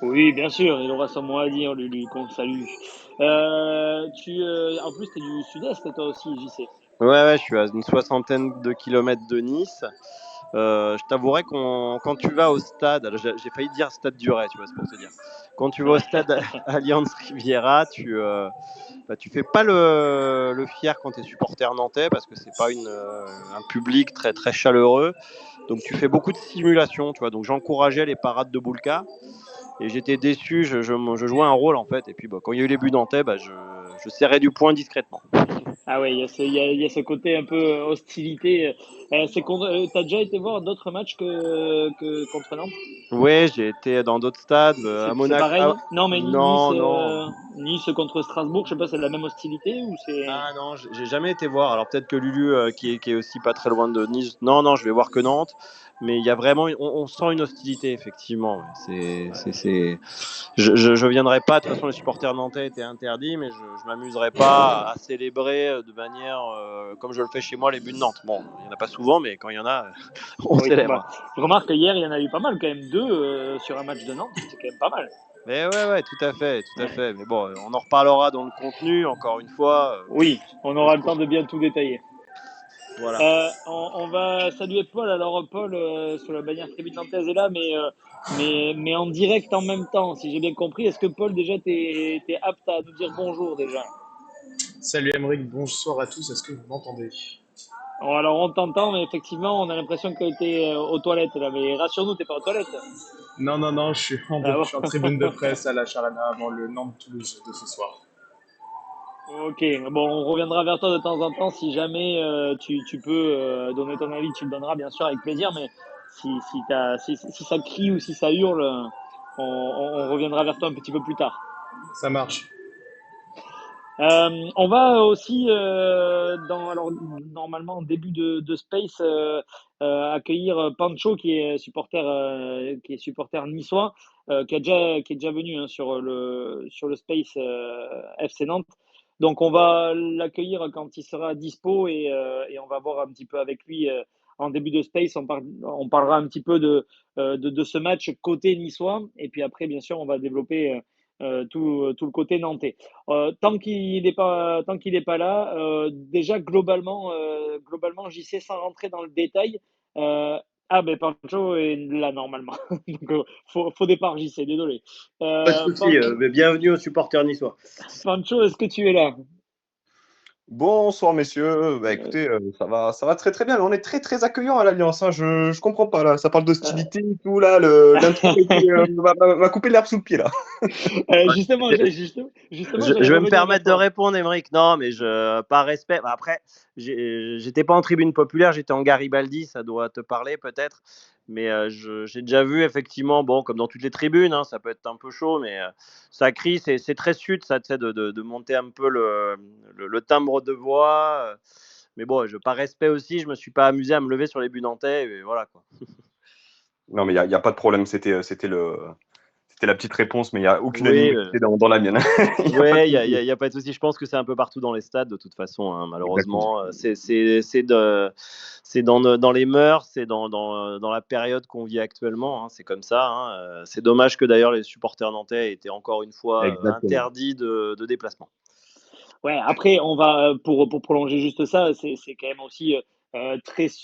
Oui, bien sûr, il aura son mot à dire, Lulu, qu'on salue. En plus, tu es du sud-est, toi aussi, JC. Ouais, je suis à une soixantaine de kilomètres de Nice. Je t'avouerai quand tu vas au stade, alors j'ai failli dire stade du Ray, tu vois, c'est pour te dire. Quand tu vas au stade Allianz Riviera, tu fais pas le fier quand tu es supporter nantais parce que c'est pas un public très, très chaleureux. Donc tu fais beaucoup de simulations, tu vois. Donc j'encourageais les parades de Boulka et j'étais déçu, je jouais un rôle en fait. Et puis quand il y a eu les buts nantais, je serrais du poing discrètement. Ah ouais, il y a ce côté un peu hostilité. T'as déjà été voir d'autres matchs que contre Nantes? Ouais, j'ai été dans d'autres stades, à C'est Monaco. pareil? Non, mais Nice, Non, non. Nice contre Strasbourg, je sais pas, c'est la même hostilité ou c'est. Ah non, j'ai jamais été voir. Alors peut-être que Lulu, qui est aussi pas très loin de Nice. Non, non, je vais voir que Nantes. Mais il y a vraiment, on sent une hostilité, effectivement. Ouais. Je viendrai pas. De toute façon, les supporters nantais étaient interdits, mais je m'amuserai pas à célébrer de manière comme je le fais chez moi les buts de Nantes. Bon, il y en a pas souvent, mais quand il y en a, on Oui, bah, célèbre. je remarque que hier, il y en a eu pas mal quand même, deux sur un match de Nantes, c'est quand même pas mal. Mais ouais, tout à fait, tout à fait. Mais bon, on en reparlera dans le contenu. Encore une fois, Oui, on le aura le temps score. de bien tout détailler. Voilà. On va saluer Paul. Alors, Paul, sur la bannière Tribune Nantaise est là, mais en direct en même temps, si j'ai bien compris. Est-ce que Paul, déjà, t'es apte à nous dire bonjour déjà? Salut Emeric, bonsoir à tous, est-ce que vous m'entendez? Bon, alors, on t'entend, mais effectivement, on a l'impression que t'es aux toilettes là. Mais rassure-nous, t'es pas aux toilettes. Non, non, non, Ah je suis en tribune de bon? presse à la Charana avant le Nantes-Toulouse de ce soir. Ok, bon, on reviendra vers toi de temps en temps si jamais tu peux donner ton avis, tu le donneras bien sûr avec plaisir, mais si ça crie ou si ça hurle, on reviendra vers toi un petit peu plus tard. Ça marche. On va aussi, alors, normalement, en début de Space, accueillir Pancho qui est supporter niçois, qui est déjà venu hein, sur le Space FC Nantes. Donc, on va l'accueillir quand il sera dispo et on va voir un petit peu avec lui en début de Space. On parlera un petit peu de ce match côté niçois. Et puis après, bien sûr, on va développer tout le côté nantais. Tant qu'il n'est pas là, déjà globalement, JC sans rentrer dans le détail. Ben Pancho est là normalement. Donc, faux départ JC, désolé. Pas de souci, mais bienvenue aux supporters niçois. Pancho, est-ce que tu es là? Bonsoir messieurs, Euh, écoutez, ça va très très bien, mais on est très très accueillant à l'Alliance, hein. Je comprends pas là, ça parle d'hostilité et tout là, l'intro m'a coupé l'herbe sous le pied là. justement, j'allais Je vais me revenir vers permettre de toi. répondre, Émeric. Non, mais par respect. Après, j'étais pas en tribune populaire, j'étais en Garibaldi, ça doit te parler peut-être. Mais j'ai déjà vu effectivement, bon, comme dans toutes les tribunes, hein, ça peut être un peu chaud, mais ça crie, c'est très sud, ça, tu sais, de monter un peu le timbre de voix. Mais bon, par respect aussi, je me suis pas amusé à me lever sur les buts nantais, et voilà quoi. Non mais y a pas de problème, c'était la petite réponse, mais il y a aucune Oui, animosité dans la mienne. Il y a pas de ouais, souci. y a pas de souci. Je pense que c'est un peu partout dans les stades, de toute façon, hein, Exactement. malheureusement. C'est dans les mœurs, c'est dans la période qu'on vit actuellement. Hein, c'est comme ça. Hein. C'est dommage que d'ailleurs les supporters nantais aient été encore une fois Exactement. interdits de déplacement. Ouais, après, on va, pour prolonger juste ça, c'est quand même aussi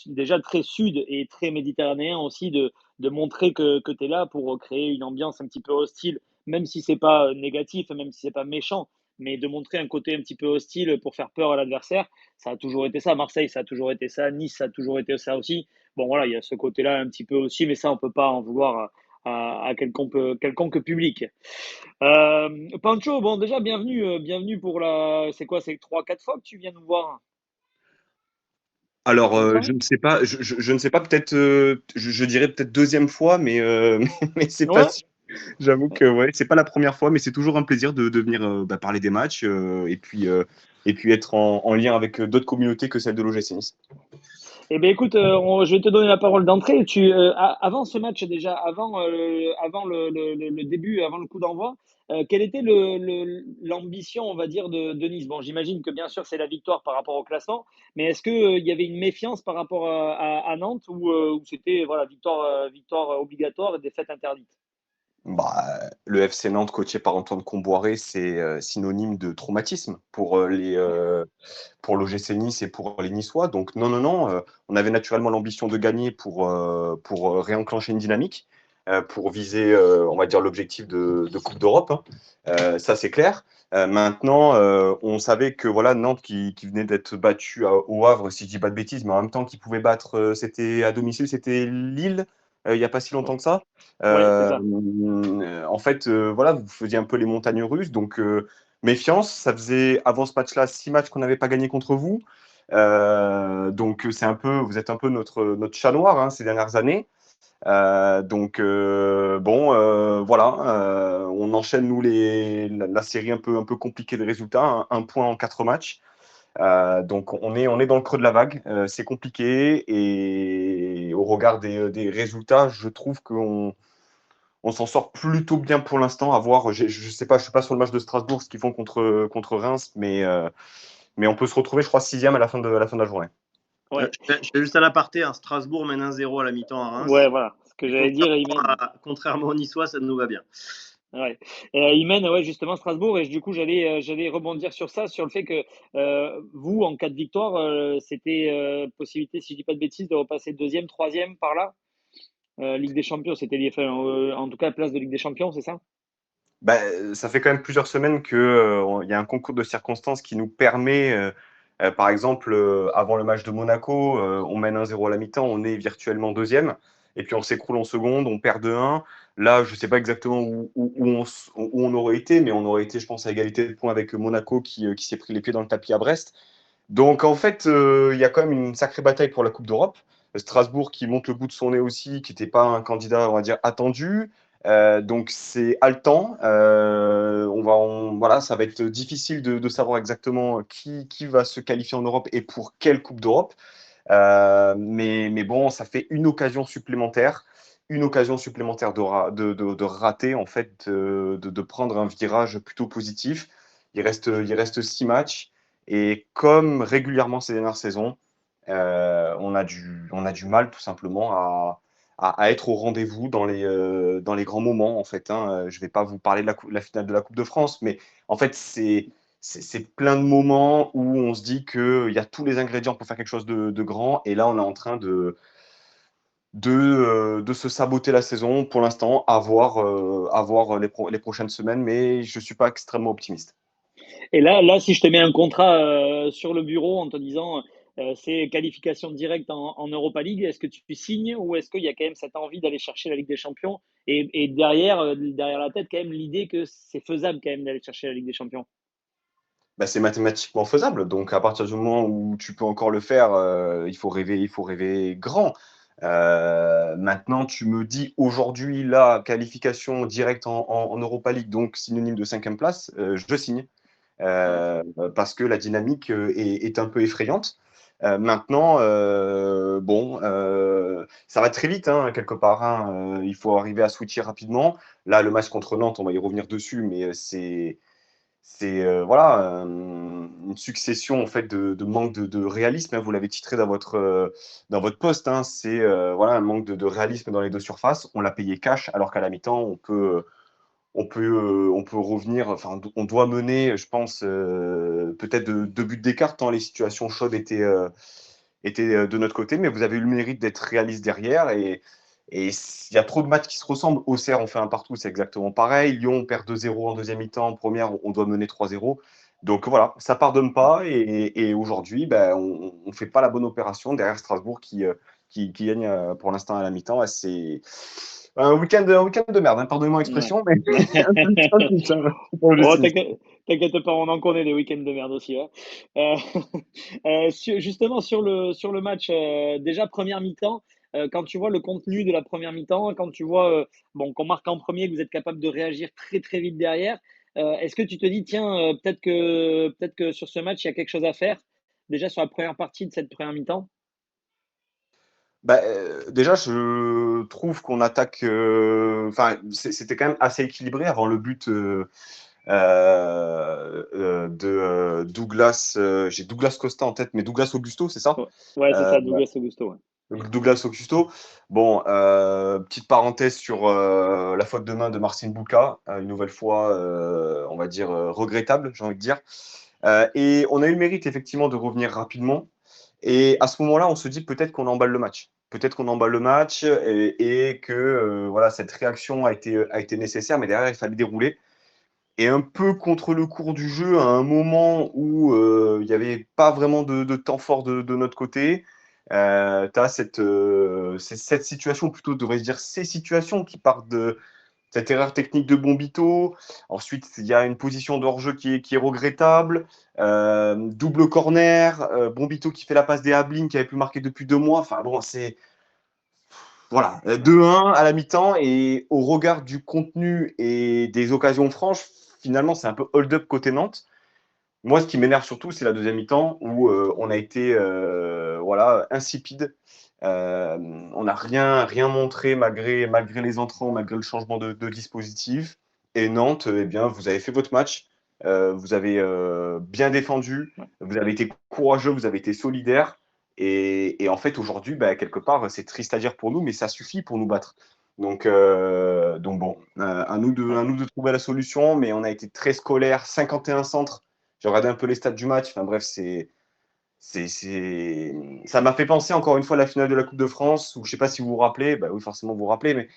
déjà très sud et très méditerranéen aussi de montrer que tu es là pour créer une ambiance un petit peu hostile, même si c'est pas négatif, même si c'est pas méchant, mais de montrer un côté un petit peu hostile pour faire peur à l'adversaire. Ça a toujours été ça. Marseille, ça a toujours été ça. Nice, ça a toujours été ça aussi. Bon, voilà, il y a ce côté-là un petit peu aussi, mais ça, on peut pas en vouloir à quelconque public. Pancho, bon déjà bienvenue pour c'est quoi, c'est trois, quatre fois que tu viens nous voir, Alors, c'est ça? je ne sais pas, je ne sais pas, peut-être, je dirais peut-être deuxième fois, mais, mais c'est pas Ouais. sûr. J'avoue que ouais, c'est pas la première fois, mais c'est toujours un plaisir de venir parler des matchs et puis être en lien avec d'autres communautés que celle de l'OGC Nice. Eh bien écoute, je vais te donner la parole d'entrée. Avant ce match déjà, avant le début, avant le coup d'envoi, quelle était l'ambition, on va dire, de Nice? Bon, j'imagine que bien sûr c'est la victoire par rapport au classement, mais est-ce que il y avait une méfiance par rapport à Nantes ou c'était voilà victoire obligatoire et défaite interdite? Bah, le FC Nantes coaché par Antoine Comboiré, c'est synonyme de traumatisme pour l'OGC Nice et pour les Niçois. Donc non, non, non, on avait naturellement l'ambition de gagner pour réenclencher une dynamique, pour viser, on va dire, l'objectif de Coupe d'Europe, hein. Ça, c'est clair. Maintenant, on savait que voilà, Nantes qui venait d'être battu au Havre, si je dis pas de bêtises, mais en même temps qui pouvait battre, c'était à domicile, c'était Lille, il n'y a pas si longtemps que ça. Ouais, c'est ça. En fait, voilà, vous faisiez un peu les montagnes russes, donc méfiance. Ça faisait avant ce match-là 6 matchs qu'on n'avait pas gagné contre vous. Donc vous êtes un peu notre chat noir, hein, ces dernières années. Voilà, on enchaîne nous la série un peu compliquée de résultats, hein, un point en 4 matchs. Donc on est dans le creux de la vague, c'est compliqué et au regard des résultats, je trouve qu'on s'en sort plutôt bien pour l'instant. À voir, je sais pas, je suis pas sur le match de Strasbourg, ce qu'ils font contre Reims, mais on peut se retrouver, je crois, sixième à la fin de la journée. Ouais, Je fais juste à l'aparté, hein, Strasbourg mène 1-0 à la mi-temps à ouais, Reims. voilà. Ce que Et j'allais dire, il mène. contrairement aux Niçois, ça nous va bien. Ouais. Il mène, ouais, justement Strasbourg, et du coup j'allais rebondir sur ça, sur le fait que vous, en cas de victoire, c'était possibilité, si je dis pas de bêtises, de repasser deuxième, troisième par là. Ligue des Champions, c'était lié, enfin, en tout cas place de Ligue des Champions, c'est ça? Bah, ça fait quand même plusieurs semaines qu'il y a un concours de circonstances qui nous permet, par exemple, avant le match de Monaco, on mène 1-0 à la mi-temps, on est virtuellement deuxième, et puis on s'écroule en seconde, on perd 2-1. Là, je ne sais pas exactement où on aurait été, mais on aurait été, je pense, à égalité de points avec Monaco qui s'est pris les pieds dans le tapis à Brest. Donc, en fait, il y a quand même une sacrée bataille pour la Coupe d'Europe. Strasbourg qui monte le bout de son nez aussi, qui n'était pas un candidat, on va dire, attendu. Donc c'est haletant. Voilà, ça va être difficile de savoir exactement qui va se qualifier en Europe et pour quelle Coupe d'Europe. Mais bon, ça fait une occasion supplémentaire de rater, en fait, de prendre un virage plutôt positif. Il reste 6 matchs. Et comme régulièrement ces dernières saisons, on a du mal tout simplement à être au rendez-vous dans les grands moments, en fait, hein. Je ne vais pas vous parler de la finale de la Coupe de France, mais en fait, c'est plein de moments où on se dit qu'il y a tous les ingrédients pour faire quelque chose de grand, et là, on est en train de se saboter la saison pour l'instant, à voir les prochaines semaines, mais je ne suis pas extrêmement optimiste. Et là, si je te mets un contrat sur le bureau en te disant c'est qualification directe en Europa League, est-ce que tu signes, ou est-ce qu'il y a quand même cette envie d'aller chercher la Ligue des Champions, et derrière la tête, quand même, l'idée que c'est faisable quand même d'aller chercher la Ligue des Champions? Bah, c'est mathématiquement faisable. Donc, à partir du moment où tu peux encore le faire, il faut rêver grand. Maintenant, tu me dis aujourd'hui, la qualification directe en Europa League, donc synonyme de cinquième place, je signe. Ouais. Parce que la dynamique est un peu effrayante. Maintenant, bon, ça va très vite, hein, quelque part, hein. Il faut arriver à switcher rapidement. Là, le match contre Nantes, on va y revenir dessus, mais c'est voilà, une succession en fait de manque de réalisme, hein. Vous l'avez titré dans votre post, hein. C'est voilà, un manque de réalisme dans les deux surfaces. On l'a payé cash, alors qu'à la mi-temps, on peut revenir. Enfin, on doit mener, je pense, peut-être de 2 buts d'écart tant les situations chaudes étaient de notre côté. Mais vous avez eu le mérite d'être réaliste derrière, et il y a trop de matchs qui se ressemblent. Auxerre, on fait un partout, c'est exactement pareil. Lyon, on perd 2-0 en deuxième mi-temps. En première, on doit mener 3-0. Donc voilà, ça pardonne pas. Et aujourd'hui, ben, on ne fait pas la bonne opération derrière Strasbourg qui gagne pour l'instant à la mi-temps. Et c'est un week-end de merde, hein, pardonnez-moi Ouais. l'expression, mais c'est un peu ça, tout ça, pour le Oh, cynisme. t'inquiète pas, on en connaît des week-ends de merde aussi, hein. Euh, justement, sur le match, déjà première mi-temps, quand tu vois le contenu de la première mi-temps, quand tu vois bon, qu'on marque en premier, que vous êtes capable de réagir très très vite derrière, est-ce que tu te dis, tiens, peut-être que sur ce match, il y a quelque chose à faire, déjà sur la première partie de cette première mi-temps? Bah, déjà, je trouve qu'on attaque. Enfin, c'était quand même assez équilibré avant le but de Douglas. J'ai Douglas Costa en tête, mais Douglas Augusto, c'est ça? Ouais, c'est Euh, ça, Douglas Augusto. Ouais. Douglas Augusto. Bon, petite parenthèse sur la faute de main de Marcin Bulka, une nouvelle fois, on va dire, regrettable, j'ai envie de dire. Et on a eu le mérite, effectivement, de revenir rapidement. Et à ce moment-là, on se dit peut-être qu'on emballe le match. Peut-être qu'on emballe le match et que voilà, cette réaction a été nécessaire, mais derrière, il fallait dérouler. Et un peu contre le cours du jeu, à un moment où il n'y avait pas vraiment de temps fort de notre côté, tu as cette situation, plutôt devrais-je dire ces situations qui partent de cette erreur technique de Bombito. Ensuite, il y a une position de hors-jeu qui est regrettable. Double corner, Bombito qui fait la passe des Ablin qui avait pu marquer depuis 2 mois. Enfin bon, c'est voilà, 2-1 à la mi-temps et au regard du contenu et des occasions franches, finalement, c'est un peu hold-up côté Nantes. Moi, ce qui m'énerve surtout, c'est la deuxième mi-temps où on a été voilà, insipide. On n'a rien montré malgré les entrants, malgré le changement de dispositif. Et Nantes, eh bien, vous avez fait votre match. Vous avez bien défendu. Vous avez été courageux, vous avez été solidaire. Et en fait, aujourd'hui, bah, quelque part, c'est triste à dire pour nous, mais ça suffit pour nous battre. Donc bon, à nous de trouver la solution, mais on a été très scolaire, 51 centres. J'ai regardé un peu les stats du match. Enfin bref, ça m'a fait penser encore une fois à la finale de la Coupe de France, où je ne sais pas si vous vous rappelez, bah oui, forcément vous vous rappelez,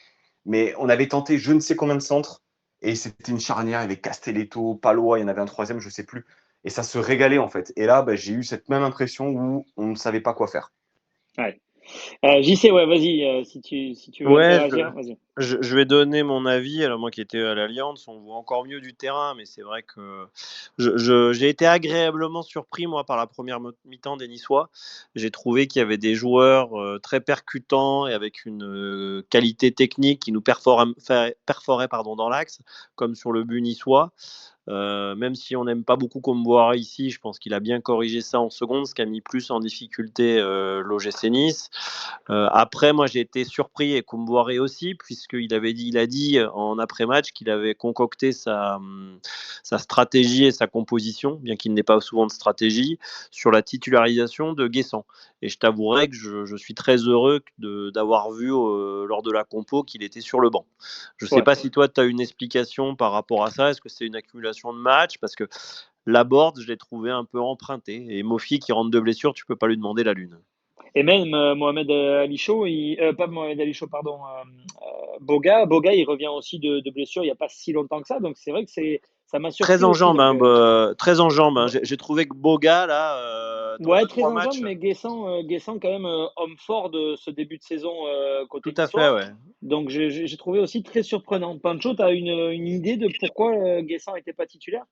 mais on avait tenté je ne sais combien de centres, et c'était une charnière, il y avait Castelletto, Palois, il y en avait un troisième, je ne sais plus, et ça se régalait en fait. Et là, bah, j'ai eu cette même impression où on ne savait pas quoi faire. Ouais. JC, ouais, vas-y, si tu veux Ouais, interagir, vas-y. je vais donner mon avis. Alors moi qui étais à l'Alliance, on voit encore mieux du terrain, mais c'est vrai que j'ai été agréablement surpris moi par la première mi-temps des Niçois. J'ai trouvé qu'il y avait des joueurs très percutants et avec une qualité technique qui nous perforait pardon, dans l'axe, comme sur le but niçois. Même si on n'aime pas beaucoup Comboiré ici, je pense qu'il a bien corrigé ça en seconde, ce qui a mis plus en difficulté l'OGC Nice. Après, moi, j'ai été surpris et Comboiré aussi, il a dit en après-match qu'il avait concocté sa stratégie et sa composition, bien qu'il n'ait pas souvent de stratégie, sur la titularisation de Guessant. Et je t'avouerai que je suis très heureux d'avoir vu lors de la compo qu'il était sur le banc. Je ne sais Ouais. pas si toi, tu as une explication par rapport à ça. Est-ce que c'est une accumulation de matchs? Parce que Laborde, je l'ai trouvé un peu emprunté. Et Mofi, qui rentre de blessure, tu peux pas lui demander la lune. Et même Mohamed Ali Chaud, pas Mohamed Ali Chaud, pardon, Boga, il revient aussi de blessure il n'y a pas si longtemps que ça. Donc c'est vrai que ça m'a Très surpris en aussi. jambes, Donc, hein, très en jambes, hein. J'ai trouvé que Boga, là, dans ouais, deux très trois en jambes, matchs, mais Guessant quand même homme fort de ce début de saison côté tout à fait, niçois. ouais. Donc j'ai trouvé aussi très surprenant. Pancho, tu as une idée de pourquoi Guessant n'était pas titulaire?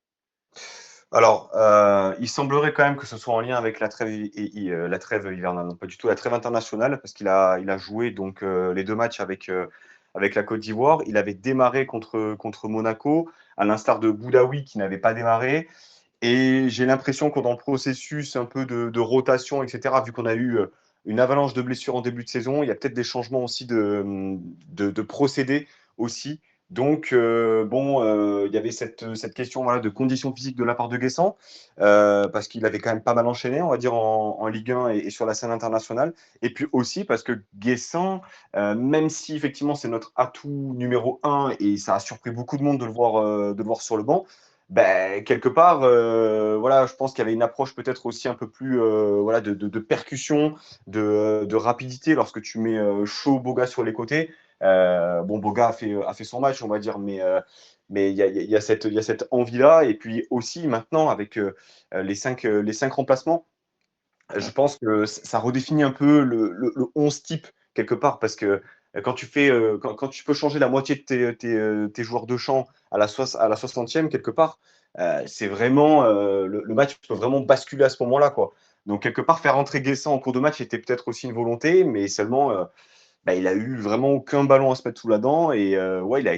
Alors, il semblerait quand même que ce soit en lien avec la trêve hivernale, non pas du tout, la trêve internationale, parce il a joué donc les 2 matchs avec la Côte d'Ivoire. Il avait démarré contre Monaco, à l'instar de Boudaoui qui n'avait pas démarré. Et j'ai l'impression que dans le processus un peu de rotation, etc., vu qu'on a eu une avalanche de blessures en début de saison, il y a peut-être des changements aussi de procédés aussi. Donc, bon, il y avait cette question voilà, de conditions physiques de la part de Guessant, parce qu'il avait quand même pas mal enchaîné, on va dire, en Ligue 1 et sur la scène internationale. Et puis aussi parce que Guessant, même si effectivement c'est notre atout numéro 1 et ça a surpris beaucoup de monde de le voir sur le banc, ben, quelque part, voilà, je pense qu'il y avait une approche peut-être aussi un peu plus voilà, de percussion, de rapidité lorsque tu mets Shaw, Boga sur les côtés. Bon, Boga a fait son match, on va dire, mais il y a cette envie-là. Et puis aussi, maintenant, avec les cinq remplacements, je pense que ça redéfinit un peu le 11 type, quelque part, parce que quand tu peux changer la moitié de tes joueurs de champ à la 60e, quelque part, c'est vraiment, le match peut vraiment basculer à ce moment-là, quoi. Donc, quelque part, faire entrer Guessant en cours de match était peut-être aussi une volonté, mais seulement, bah, il a eu vraiment aucun ballon à se mettre sous la dent, et ouais, il a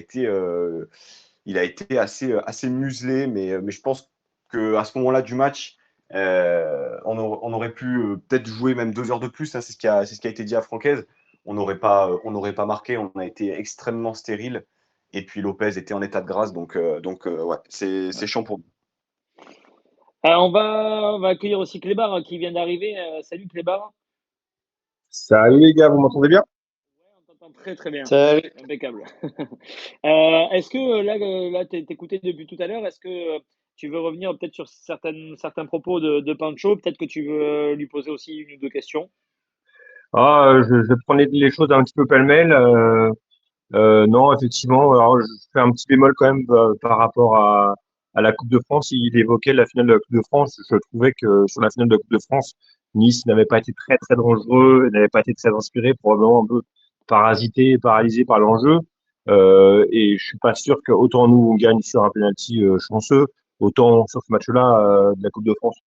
été assez muselé, mais je pense qu'à ce moment-là du match, on aurait pu peut-être jouer même 2 heures de plus, hein, c'est ce qui a été dit à Francaise. On n'aurait pas marqué, on a été extrêmement stérile. Et puis Lopez était en état de grâce, donc ouais, c'est chiant pour nous. On va accueillir aussi Clébar qui vient d'arriver. Salut Clébar. Salut les gars, vous m'entendez bien? Ouais, on t'entend très très bien. Salut. Impeccable. Est-ce que là t'écoutais depuis tout à l'heure, est-ce que tu veux revenir peut-être sur certains propos de Pancho? Peut-être que tu veux lui poser aussi une ou deux questions. Je prenais les choses un petit peu pêle-mêle. Non, effectivement, alors je fais un petit bémol quand même par rapport à la Coupe de France. Il évoquait la finale de la Coupe de France. Je trouvais que sur la finale de la Coupe de France, Nice n'avait pas été très très dangereux, n'avait pas été très inspiré, probablement un peu parasité, paralysé par l'enjeu. Et je suis pas sûr que autant nous on gagne sur un penalty chanceux, autant sur ce match-là de la Coupe de France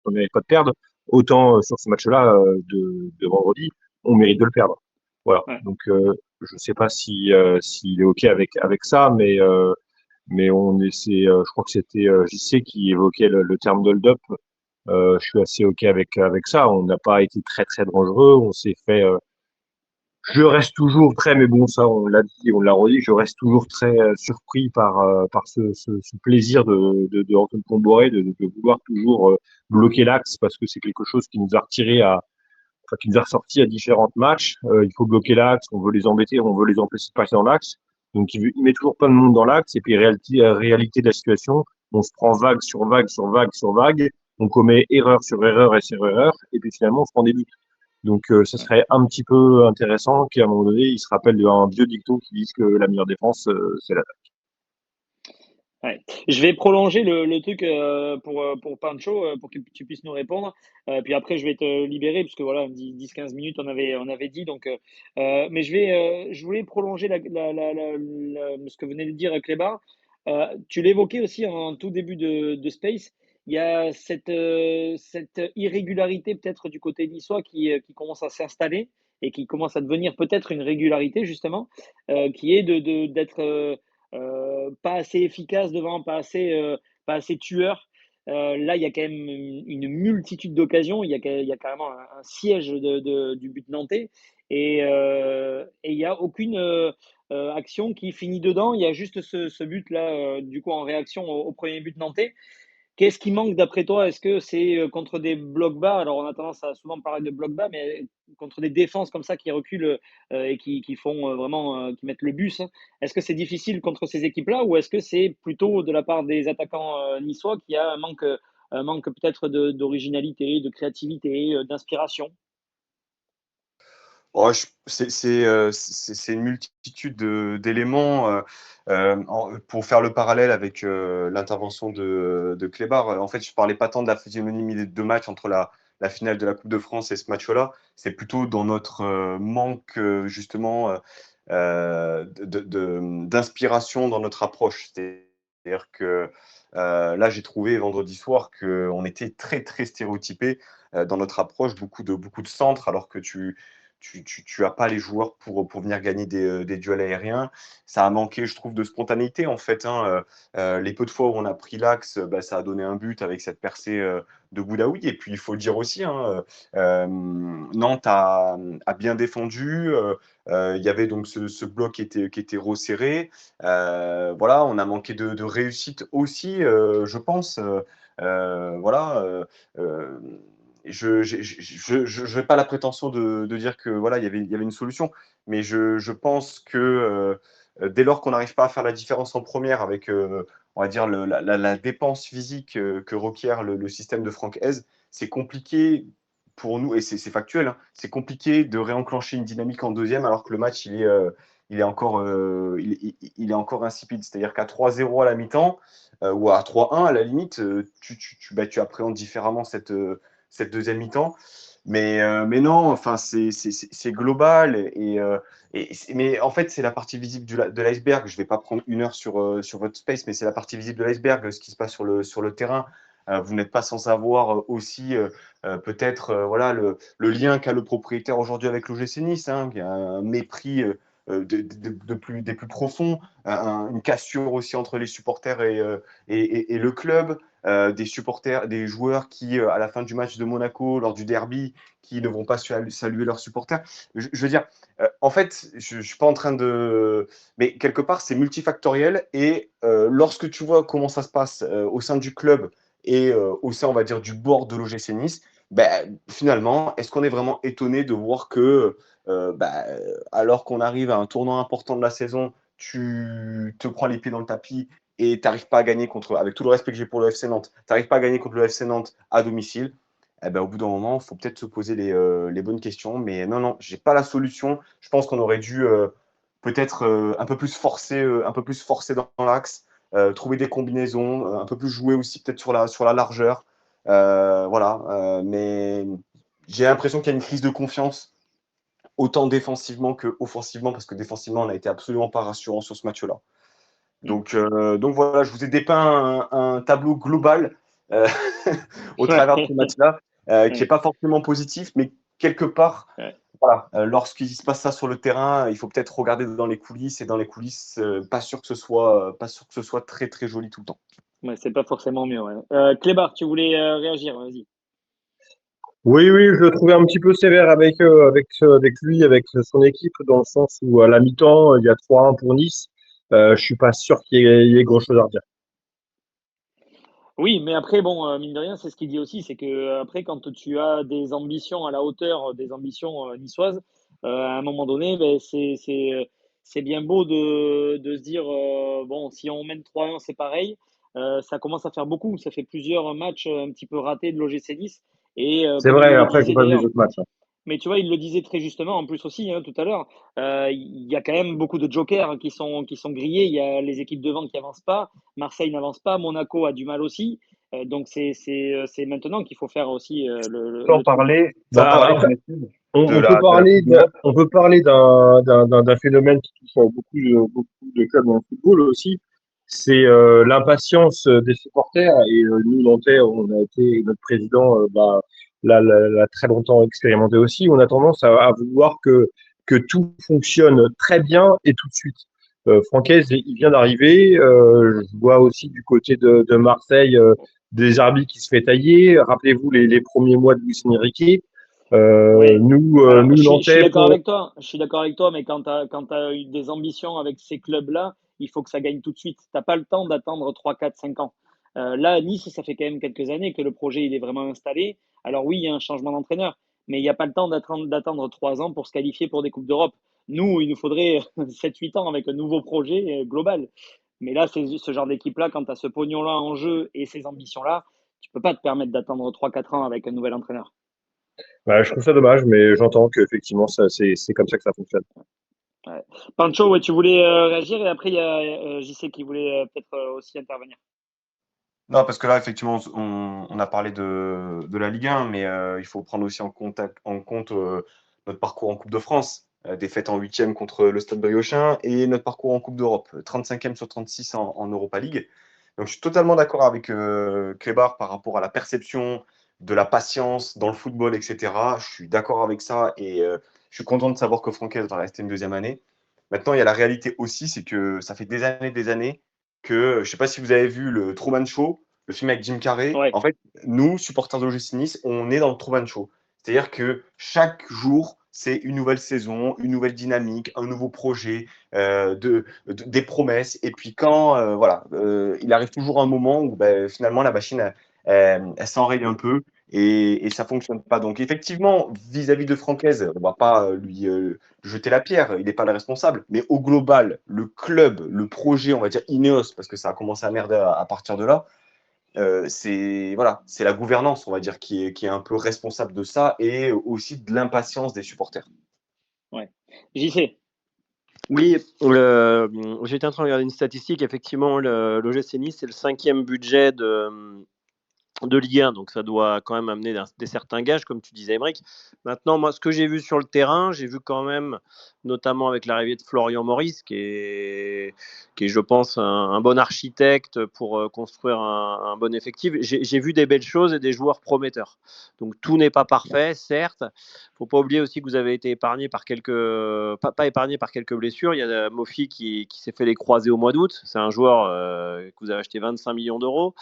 on mérite pas de perdre, autant sur ce match-là de vendredi, on mérite de le perdre. Voilà. Ouais. Donc je sais pas si s'il est ok avec ça, mais on essaie. Je crois que c'était JC qui évoquait le terme hold-up. Je suis assez ok avec ça. On n'a pas été très très dangereux. On s'est fait je reste toujours très, mais bon, ça, on l'a dit, on l'a redit, je reste toujours très surpris par ce plaisir de Antoine Comboiré de vouloir toujours bloquer l'axe parce que c'est quelque chose qui nous a retiré enfin, qui nous a ressorti à différents matchs. Il faut bloquer l'axe, on veut les embêter, on veut les empêcher de passer dans l'axe. Donc, il met toujours plein de monde dans l'axe et puis réalité de la situation, on se prend vague sur vague sur vague sur vague, on commet erreur sur erreur et sur erreur et puis finalement, on se prend des buts. Donc, ça Ouais. serait un petit peu intéressant qu'à un moment donné, il se rappelle d'un vieux dicton qui dit que la meilleure défense, c'est l'attaque. Ouais. Je vais prolonger le truc pour Pancho, pour que tu puisses nous répondre. Puis après, je vais te libérer, parce que voilà, 10-15 minutes, on avait dit. Donc, mais je voulais prolonger ce que venait de dire Clébar. Tu l'évoquais aussi en tout début de Space. Il y a cette irrégularité peut-être du côté niçois qui commence à s'installer et qui commence à devenir peut-être une régularité, justement, qui est d'être. Pas assez efficace devant, pas assez tueur. Là, il y a quand même une multitude d'occasions. Il y a carrément un siège du but nantais. Et il n'y a aucune action qui finit dedans. Il y a juste ce but-là, du coup, en réaction au premier but nantais. Qu'est-ce qui manque d'après toi? Est-ce que c'est contre des blocs bas? Alors, on a tendance à souvent parler de blocs bas, mais contre des défenses comme ça qui reculent et qui font vraiment, qui mettent le bus, hein. Est-ce que c'est difficile contre ces équipes-là ou est-ce que c'est plutôt de la part des attaquants niçois qui a un manque peut-être d'originalité, de créativité, d'inspiration? Oh, c'est une multitude d'éléments. Pour faire le parallèle avec l'intervention de Klébar, en fait, je parlais pas tant de la physionomie des deux matchs entre la finale de la Coupe de France et ce match-là. C'est plutôt dans notre manque, justement, d'inspiration dans notre approche. C'est-à-dire que là, j'ai trouvé vendredi soir qu'on était très, très stéréotypé dans notre approche, beaucoup de centres, alors que tu as pas les joueurs pour venir gagner des duels aériens. Ça a manqué, je trouve, de spontanéité, en fait, hein. Les peu de fois où on a pris l'axe, bah, ça a donné un but avec cette percée de Boudaoui. Et puis, il faut le dire aussi, hein, Nantes a bien défendu. Il y avait donc ce bloc qui était resserré. Voilà, on a manqué de réussite aussi, je pense. Voilà. Euh, je n'ai pas la prétention de dire que voilà, il y avait une solution, mais je pense que dès lors qu'on n'arrive pas à faire la différence en première avec, on va dire, la dépense physique que requiert le système de Franck Hez, c'est compliqué pour nous, et c'est factuel, hein, c'est compliqué de réenclencher une dynamique en deuxième alors que le match il est encore insipide. C'est-à-dire qu'à 3-0 à la mi-temps, ou à 3-1 à la limite, tu appréhendes différemment cette deuxième mi-temps. Mais non, enfin, c'est global. Mais en fait, c'est la partie visible de l'iceberg. Je ne vais pas prendre une heure sur votre space, mais c'est la partie visible de l'iceberg, ce qui se passe sur le terrain. Vous n'êtes pas sans savoir aussi peut-être voilà, le lien qu'a le propriétaire aujourd'hui avec l'OGC Nice, hein, qui a un mépris des plus profonds, une cassure aussi entre les supporters et le club. Des supporters, des joueurs qui, à la fin du match de Monaco, lors du derby, qui ne vont pas saluer leurs supporters. Je veux dire, en fait, je ne suis pas en train de... Mais quelque part, c'est multifactoriel. Et lorsque tu vois comment ça se passe au sein du club et au sein, on va dire, du board de l'OGC Nice, finalement, est-ce qu'on est vraiment étonné de voir que, alors qu'on arrive à un tournant important de la saison, tu te prends les pieds dans le tapis et tu n'arrives pas à gagner contre, avec tout le respect que j'ai pour le FC Nantes, tu n'arrives pas à gagner contre le FC Nantes à domicile. Au bout d'un moment, il faut peut-être se poser les bonnes questions. Mais non, je n'ai pas la solution. Je pense qu'on aurait dû peut-être un peu plus forcer dans l'axe, trouver des combinaisons, un peu plus jouer aussi peut-être sur la largeur. Mais j'ai l'impression qu'il y a une crise de confiance, autant défensivement que offensivement, parce que défensivement, on n'a été absolument pas rassurant sur ce match-là. Donc voilà, je vous ai dépeint un tableau global au travers de ce match-là, qui n'est pas forcément positif, mais quelque part, voilà, lorsqu'il se passe ça sur le terrain, il faut peut-être regarder dans les coulisses, et dans les coulisses, pas sûr que ce soit très très joli tout le temps. Ouais, c'est pas forcément mieux. Ouais. Clébar, tu voulais réagir, vas-y. Oui, je le trouvais un petit peu sévère avec lui, avec son équipe, dans le sens où à la mi-temps, il y a 3-1 pour Nice. Je suis pas sûr qu'il y ait grand-chose à redire. Oui, mais après, bon, mine de rien, c'est ce qu'il dit aussi, c'est que après, quand tu as des ambitions à la hauteur des ambitions niçoises, à un moment donné, ben, c'est bien beau de se dire, bon, si on mène 3-1, c'est pareil. Ça commence à faire beaucoup. Ça fait plusieurs matchs un petit peu ratés de l'OGC Nice. Et C'est comme il vrai, le après, j'ai disait pas vu les d'ailleurs, autres matchs, hein. mais tu vois, il le disait très justement, en plus aussi, tout à l'heure, il y a quand même beaucoup de jokers qui sont grillés. Il y a les équipes devant qui avancent pas. Marseille n'avance pas. Monaco a du mal aussi. Donc, c'est maintenant qu'il faut faire aussi Sans le trou. parler, Après, Jean-Yves, on de peut la parler Coupe d'Europe. d'un phénomène qui touche beaucoup de clubs dans le football aussi. C'est l'impatience des supporters. Et nous, Nantais, on a été, notre président l'a très longtemps expérimenté aussi. On a tendance à vouloir que tout fonctionne très bien et tout de suite. Francaise, il vient d'arriver. Je vois aussi du côté de Marseille des arbitres qui se fait tailler. Rappelez-vous les premiers mois de Luis Enrique. Oui. Alors, Nous, je suis Nantais, d'accord avec toi. Je suis d'accord avec toi, mais quand tu as eu des ambitions avec ces clubs-là, il faut que ça gagne tout de suite. Tu n'as pas le temps d'attendre 3, 4, 5 ans. Là, Nice, ça fait quand même quelques années que le projet il est vraiment installé. Alors oui, il y a un changement d'entraîneur, mais il n'y a pas le temps d'attendre 3 ans pour se qualifier pour des Coupes d'Europe. Nous, il nous faudrait 7, 8 ans avec un nouveau projet global. Mais là, c'est ce genre d'équipe-là, quand tu as ce pognon-là en jeu et ces ambitions-là, tu peux pas te permettre d'attendre 3, 4 ans avec un nouvel entraîneur. je trouve ça dommage, mais j'entends qu'effectivement, c'est comme ça que ça fonctionne. Ouais. Pancho, ouais, tu voulais réagir et après il y a JC qui voulait peut-être aussi intervenir. Non, parce que là, effectivement, on a parlé de la Ligue 1, mais il faut prendre aussi en compte notre parcours en Coupe de France. Défaite en 8e contre le Stade Briochin, et notre parcours en Coupe d'Europe, 35e sur 36 en Europa League. Donc, je suis totalement d'accord avec Klebar par rapport à la perception de la patience dans le football, etc. Je suis d'accord avec ça, et je suis content de savoir que Francaise va rester une deuxième année. Maintenant, il y a la réalité aussi, c'est que ça fait des années que, je ne sais pas si vous avez vu le Truman Show, le film avec Jim Carrey. Ouais. En fait, nous, supporters de l'OGC Nice, on est dans le Truman Show. C'est-à-dire que chaque jour, c'est une nouvelle saison, une nouvelle dynamique, un nouveau projet, des promesses. Et puis quand il arrive toujours un moment où finalement la machine, elle s'enraye un peu, et ça ne fonctionne pas. Donc effectivement, vis-à-vis de Francaise, on ne va pas lui jeter la pierre, il n'est pas le responsable. Mais au global, le club, le projet, on va dire Ineos, parce que ça a commencé à merder à partir de là, c'est la gouvernance, on va dire, qui est un peu responsable de ça, et aussi de l'impatience des supporters. Ouais. JC. Oui, j'étais en train de regarder une statistique. Effectivement, l'OGC Nice, c'est le 5e budget de Ligue 1, donc ça doit quand même amener des certains gages, comme tu disais, Émeric. Maintenant, moi, ce que j'ai vu sur le terrain, j'ai vu quand même, notamment avec l'arrivée de Florian Maurice, qui est je pense, un bon architecte pour construire un bon effectif. J'ai vu des belles choses et des joueurs prometteurs. Donc tout n'est pas parfait, certes. Il ne faut pas oublier aussi que vous avez été épargné par pas épargné par quelques blessures. Il y a Mofi qui s'est fait les croisés au mois d'août. C'est un joueur que vous avez acheté 25 millions d'euros.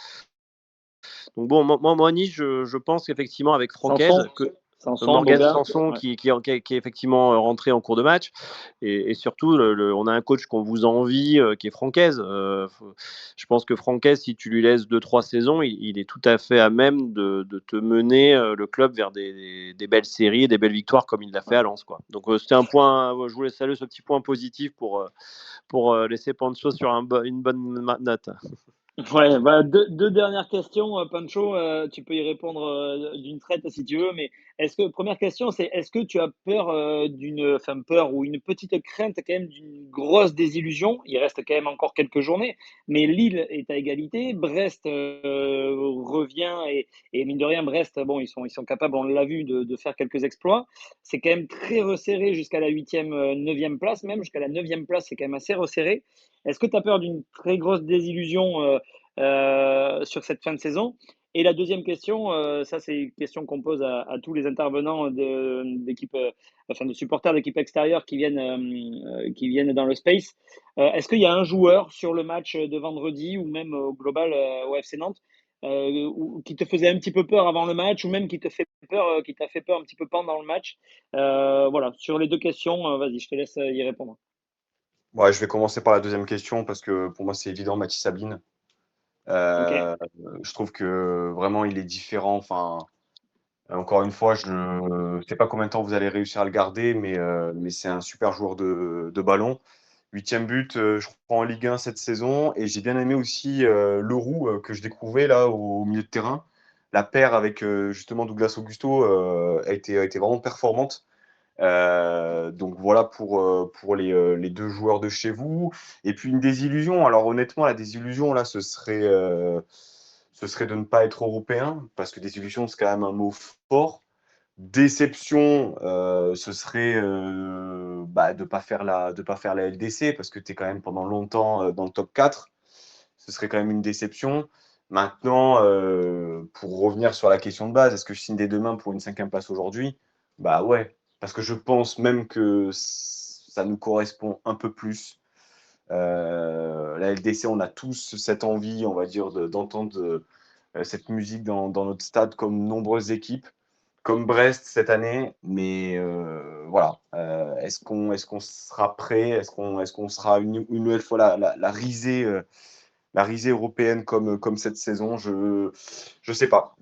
Donc bon, moi Nice, je pense qu'effectivement avec Sans Francaise, fond. Sanson, Morgan Bogart, Sanson ouais. qui est effectivement rentré en cours de match. Et surtout, on a un coach qu'on vous envie, qui est Francaise. Je pense que Francaise, si tu lui laisses 2-3 saisons, il est tout à fait à même de te mener le club vers des belles séries et des belles victoires comme il l'a fait à Lens, quoi. Donc c'était un point, je voulais saluer ce petit point positif pour laisser Pancho sur une bonne note. Ouais, bah, deux dernières questions, Pancho. Tu peux y répondre d'une traite si tu veux, mais première question, c'est est-ce que tu as peur enfin peur ou une petite crainte quand même d'une grosse désillusion? Il reste quand même encore quelques journées, mais Lille est à égalité, Brest revient et mine de rien, Brest, bon, ils sont capables, on l'a vu, de faire quelques exploits. C'est quand même très resserré jusqu'à la huitième, neuvième place, même jusqu'à la neuvième place, c'est quand même assez resserré. Est-ce que tu as peur d'une très grosse désillusion sur cette fin de saison? Et la deuxième question, ça c'est une question qu'on pose à tous les intervenants d'équipes, enfin de supporters d'équipes extérieures qui viennent dans le space. Est-ce qu'il y a un joueur sur le match de vendredi ou même au global au FC Nantes qui te faisait un petit peu peur avant le match ou même qui te fait peur, qui t'a fait peur un petit peu pendant le match? Voilà, sur les deux questions, vas-y, je te laisse y répondre. Ouais, je vais commencer par la deuxième question parce que pour moi, c'est évident, Mathis Sabine. Ok. Je trouve que vraiment, il est différent. Enfin, encore une fois, je ne sais pas combien de temps vous allez réussir à le garder, mais c'est un super joueur de ballon. Huitième but, je crois, en Ligue 1 cette saison. Et j'ai bien aimé aussi Leroux, que je découvrais là au milieu de terrain. La paire avec justement Douglas Augusto a été vraiment performante. Donc voilà pour les deux joueurs de chez vous. Et puis une désillusion. Alors honnêtement, la désillusion, là, ce serait de ne pas être européen, parce que désillusion, c'est quand même un mot fort. Déception, ce serait de pas faire la LDC, parce que tu es quand même pendant longtemps dans le top 4. Ce serait quand même une déception. Maintenant, pour revenir sur la question de base, est-ce que je signe dès demain pour une cinquième place aujourd'hui? Bah ouais, parce que je pense même que ça nous correspond un peu plus. La LDC, on a tous cette envie, on va dire, d'entendre cette musique dans notre stade comme nombreuses équipes, comme Brest cette année. Mais voilà, est-ce qu'on sera prêt? Est-ce qu'on sera une nouvelle fois la risée européenne comme cette saison? Je sais pas.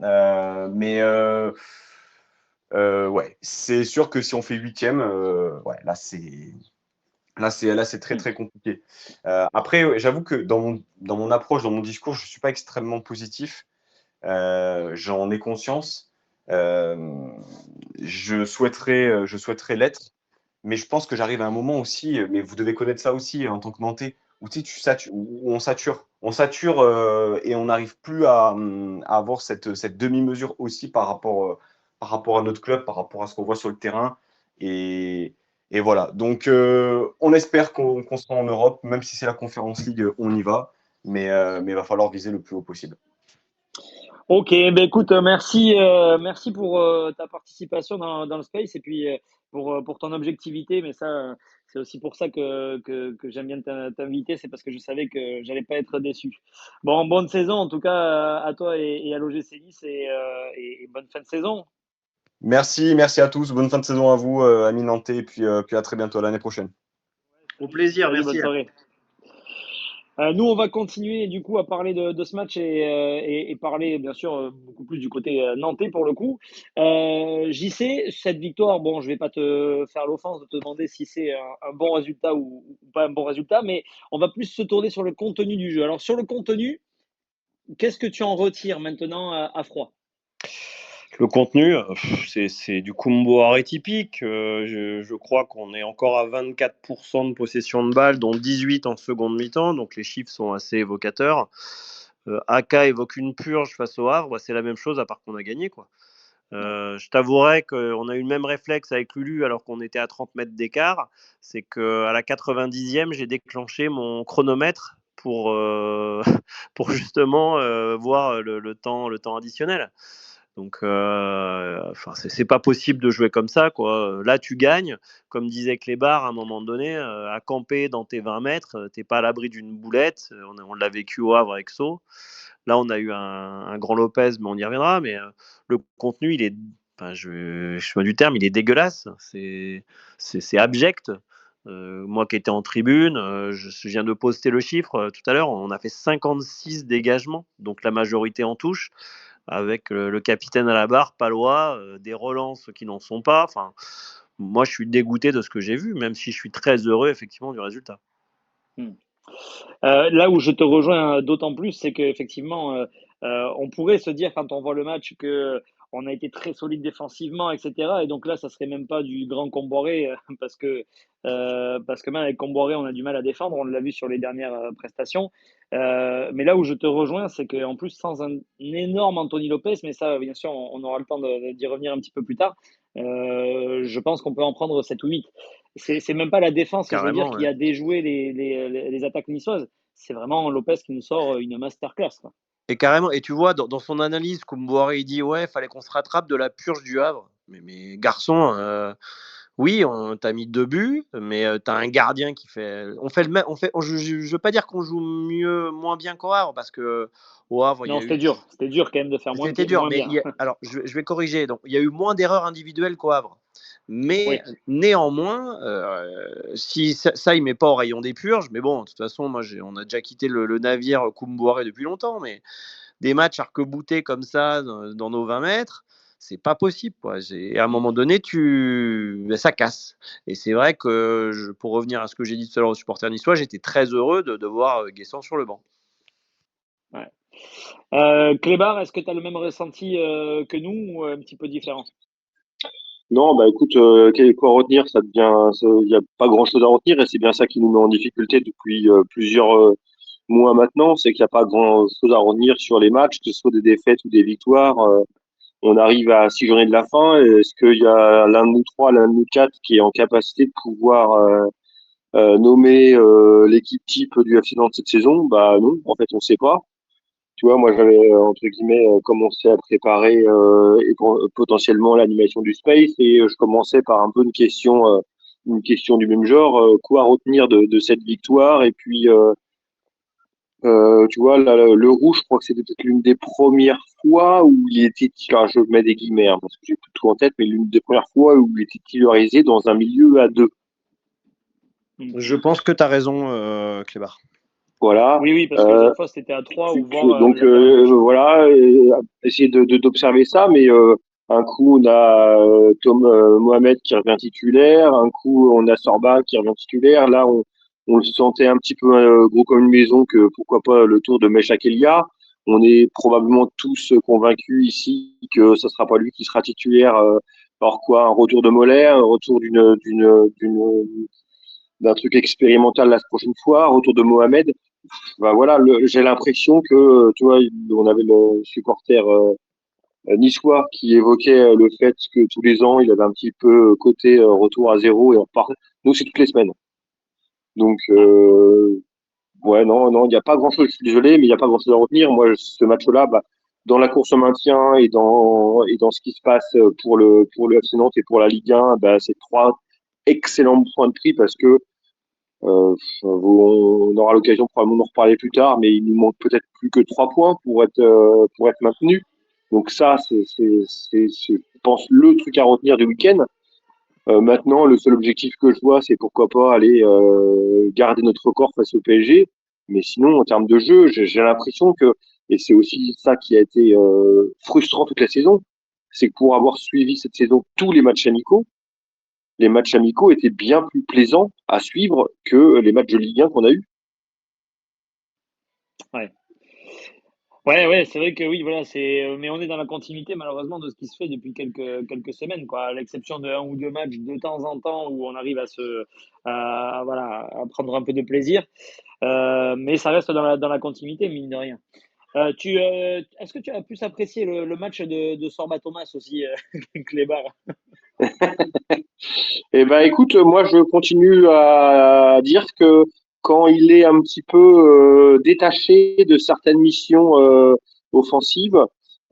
Mais ouais, c'est sûr que si on fait huitième, ouais, là c'est très très compliqué. Après, ouais, j'avoue que dans mon approche, dans mon discours, je suis pas extrêmement positif. J'en ai conscience. Euh, je souhaiterais l'être, mais je pense que j'arrive à un moment aussi, mais vous devez connaître ça aussi en tant que Nantais, où tu sais, où on sature. On sature et on n'arrive plus à avoir cette demi-mesure aussi par rapport à notre club, par rapport à ce qu'on voit sur le terrain. Et, et voilà. Donc, on espère qu'on sera en Europe, même si c'est la Conference League, on y va. Mais il va falloir viser le plus haut possible. Ok, ben écoute, merci pour ta participation dans le space et puis pour ton objectivité. Mais ça, c'est aussi pour ça que j'aime bien t'inviter, c'est parce que je savais que j'allais pas être déçu. Bon, bonne saison en tout cas à toi et à l'OGC Nice et bonne fin de saison. Merci à tous. Bonne fin de saison à vous, amis nantais, et puis à très bientôt, à l'année prochaine. Au Salut, plaisir, salut, bonne merci. soirée. Nous, on va continuer du coup à parler de ce match et parler bien sûr beaucoup plus du côté nantais pour le coup. JC, cette victoire, bon, je vais pas te faire l'offense de te demander si c'est un bon résultat ou pas un bon résultat, mais on va plus se tourner sur le contenu du jeu. Alors sur le contenu, qu'est-ce que tu en retires maintenant à froid? Le contenu, c'est du combo atypique. Je crois qu'on est encore à 24% de possession de balles, dont 18 en seconde mi-temps. Donc les chiffres sont assez évocateurs. Aka évoque une purge face au Havre. Bah, c'est la même chose, à part qu'on a gagné, quoi. Je t'avouerai qu'on a eu le même réflexe avec Lulu alors qu'on était à 30 mètres d'écart. C'est qu'à la 90e, j'ai déclenché mon chronomètre pour justement voir le temps additionnel. Donc, c'est pas possible de jouer comme ça, quoi. Là, tu gagnes, comme disait Clébar à un moment donné, à camper dans tes 20 mètres, t'es pas à l'abri d'une boulette. On l'a vécu au Havre avec Sceaux. Là, on a eu un grand Lopez, mais on y reviendra. Mais le contenu, enfin, je du terme, il est dégueulasse. C'est abject. Moi qui étais en tribune, je viens de poster le chiffre tout à l'heure, on a fait 56 dégagements, donc la majorité en touche, avec le capitaine à la barre, Palois, des relances qui n'en sont pas. Enfin, moi je suis dégoûté de ce que j'ai vu, même si je suis très heureux effectivement du résultat. Hmm. Là où je te rejoins d'autant plus, c'est qu'effectivement, on pourrait se dire quand on voit le match que on a été très solide défensivement, etc. Et donc là, ça serait même pas du grand Comboiré parce que même avec Comboiré, on a du mal à défendre. On l'a vu sur les dernières prestations. Mais là où je te rejoins, c'est qu'en plus, sans un énorme Anthony Lopez, mais ça, bien sûr, on aura le temps d'y revenir un petit peu plus tard. Je pense qu'on peut en prendre 7 ou 8. C'est même pas la défense, je veux dire, Carrément, qui ouais. a déjoué les attaques niçoises. C'est vraiment Lopez qui nous sort une masterclass, quoi. Et carrément, et tu vois, dans son analyse, Koumboiré, il dit ouais, fallait qu'on se rattrape de la purge du Havre. Mais garçon, oui, on t'a mis 2 buts, mais tu as un gardien qui fait. On fait le même. Je veux pas dire qu'on joue moins bien qu'au Havre, parce que au Havre, il y Non, a eu. c'était dur quand même de faire C'était dur, moins mais bien. alors je vais corriger. Donc, il y a eu moins d'erreurs individuelles qu'au Havre. Mais Oui, néanmoins, si ça il met pas au rayon des purges, mais bon, de toute façon, on a déjà quitté le navire Koumboiré depuis longtemps, mais des matchs arc-boutés comme ça dans nos 20 mètres, c'est pas possible, quoi. À un moment donné, ça casse. Et c'est vrai que, pour revenir à ce que j'ai dit tout à l'heure aux supporters niçois, j'étais très heureux de voir Guessant sur le banc. ouais. Clébar, est-ce que tu as le même ressenti que nous ou un petit peu différent? Non, bah écoute, quoi retenir, il n'y a pas grand-chose à retenir et c'est bien ça qui nous met en difficulté depuis plusieurs mois maintenant, c'est qu'il n'y a pas grand-chose à retenir sur les matchs, que ce soit des défaites ou des victoires. On arrive à 6 journées de la fin. Est-ce qu'il y a l'un de nous trois, l'un de nous quatre qui est en capacité de pouvoir nommer l'équipe type du FC Nantes cette saison? Bah non, en fait, on sait pas. Tu vois, moi, j'avais, entre guillemets, commencé à préparer potentiellement l'animation du Space et je commençais par un peu une question du même genre. Quoi retenir de cette victoire? Et puis, tu vois, là, le rouge, je crois que c'était peut-être l'une des premières fois où il était, alors je mets des guillemets, hein, parce que j'ai plus tout en tête, mais l'une des premières fois où il était titularisé dans un milieu à deux. Je pense que tu as raison, Clébar. Voilà. Oui, parce que les autres fois, c'était à 3 ou voire Donc latéral gauche. voilà, essayer d'observer ça, mais un coup on a Mohamed qui revient titulaire, un coup on a Sorba qui revient titulaire. Là on le sentait un petit peu gros comme une maison, que pourquoi pas le tour de Meshak Elia. On est probablement tous convaincus ici que ce sera pas lui qui sera titulaire. Alors quoi, un retour de Moller, un retour d'un truc expérimental la prochaine fois, un retour de Mohamed. Ben voilà, j'ai l'impression que, tu vois, on avait le supporter niçois qui évoquait le fait que tous les ans, il avait un petit peu côté retour à zéro et on repart. Nous, c'est toutes les semaines. Donc, ouais, non, il n'y a pas grand-chose. Je suis désolé, mais il n'y a pas grand-chose à retenir. Moi, ce match-là, bah, dans la course au maintien et dans ce qui se passe pour le FC Nantes et pour la Ligue 1, bah, c'est 3 excellents points de prix parce que on aura l'occasion probablement d'en reparler plus tard, mais il nous manque peut-être plus que 3 points pour être maintenu. Donc ça, je pense, le truc à retenir du week-end. Maintenant, le seul objectif que je vois, c'est pourquoi pas aller garder notre record face au PSG. Mais sinon, en termes de jeu, j'ai l'impression que, et c'est aussi ça qui a été frustrant toute la saison, c'est que pour avoir suivi cette saison tous les matchs amicaux étaient bien plus plaisants à suivre que les matchs de Ligue 1 qu'on a eu. Ouais. Ouais, c'est vrai que oui, voilà, mais on est dans la continuité malheureusement de ce qui se fait depuis quelques semaines, quoi, à l'exception de 1 ou 2 matchs de temps en temps où on arrive voilà, à prendre un peu de plaisir. Mais ça reste dans la continuité, mine de rien. Est-ce que tu as plus apprécié le match de Sorba Thomas aussi, Clébar? Eh ben, écoute, moi, je continue à dire que quand il est un petit peu détaché de certaines missions offensives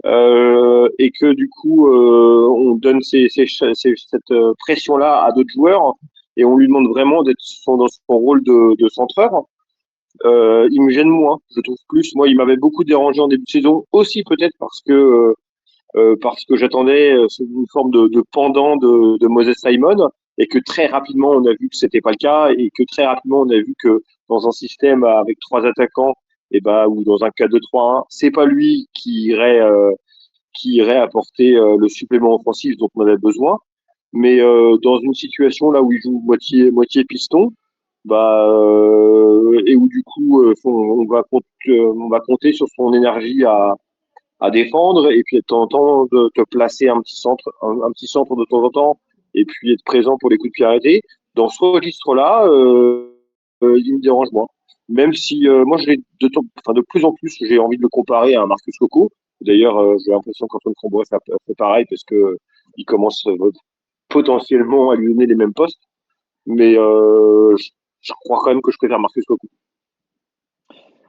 et que du coup, on donne cette pression-là à d'autres joueurs et on lui demande vraiment d'être dans son rôle de centreur, il me gêne moins, je trouve plus. Moi, il m'avait beaucoup dérangé en début de saison, aussi peut-être parce que parce que j'attendais une forme de pendant de Moses Simon et que très rapidement on a vu que c'était pas le cas et que très rapidement on a vu que dans un système avec trois attaquants et ben ou dans un 4-2-3-1, c'est pas lui qui irait apporter le supplément offensif dont on avait besoin. Mais dans une situation là où il joue moitié piston, et où du coup on va compter sur son énergie à défendre et puis de temps en temps de te placer un petit centre de temps en temps et puis être présent pour les coups de pied arrêtés. Dans ce registre-là, il me dérange moins. Même si moi, de plus en plus, j'ai envie de le comparer à un Marcus Coco. D'ailleurs, j'ai l'impression qu'Antoine Comboiré fait pareil parce que il commence potentiellement à lui donner les mêmes postes. Mais je crois quand même que je préfère Marcus Coco.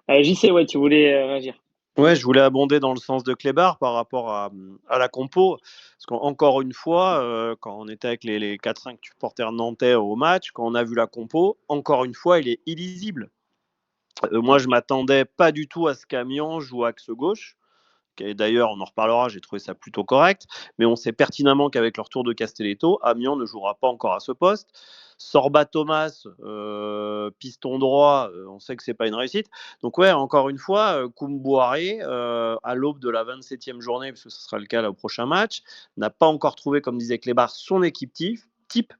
JC, ouais, tu voulais réagir. Ouais, je voulais abonder dans le sens de Clébar par rapport à la compo. Parce qu'encore une fois, quand on était avec les 4-5 supporters nantais au match, quand on a vu la compo, encore une fois, il est illisible. Moi, je m'attendais pas du tout à ce qu'Amiens joue axe gauche. Et d'ailleurs, on en reparlera, j'ai trouvé ça plutôt correct. Mais on sait pertinemment qu'avec leur tour de Castelletto, Amiens ne jouera pas encore à ce poste. Sorba Thomas, piston droit, on sait que c'est pas une réussite. Donc ouais, encore une fois, Koumboaré, à l'aube de la 27e journée, puisque ce sera le cas là, au prochain match, n'a pas encore trouvé, comme disait Clébar, son équipe type,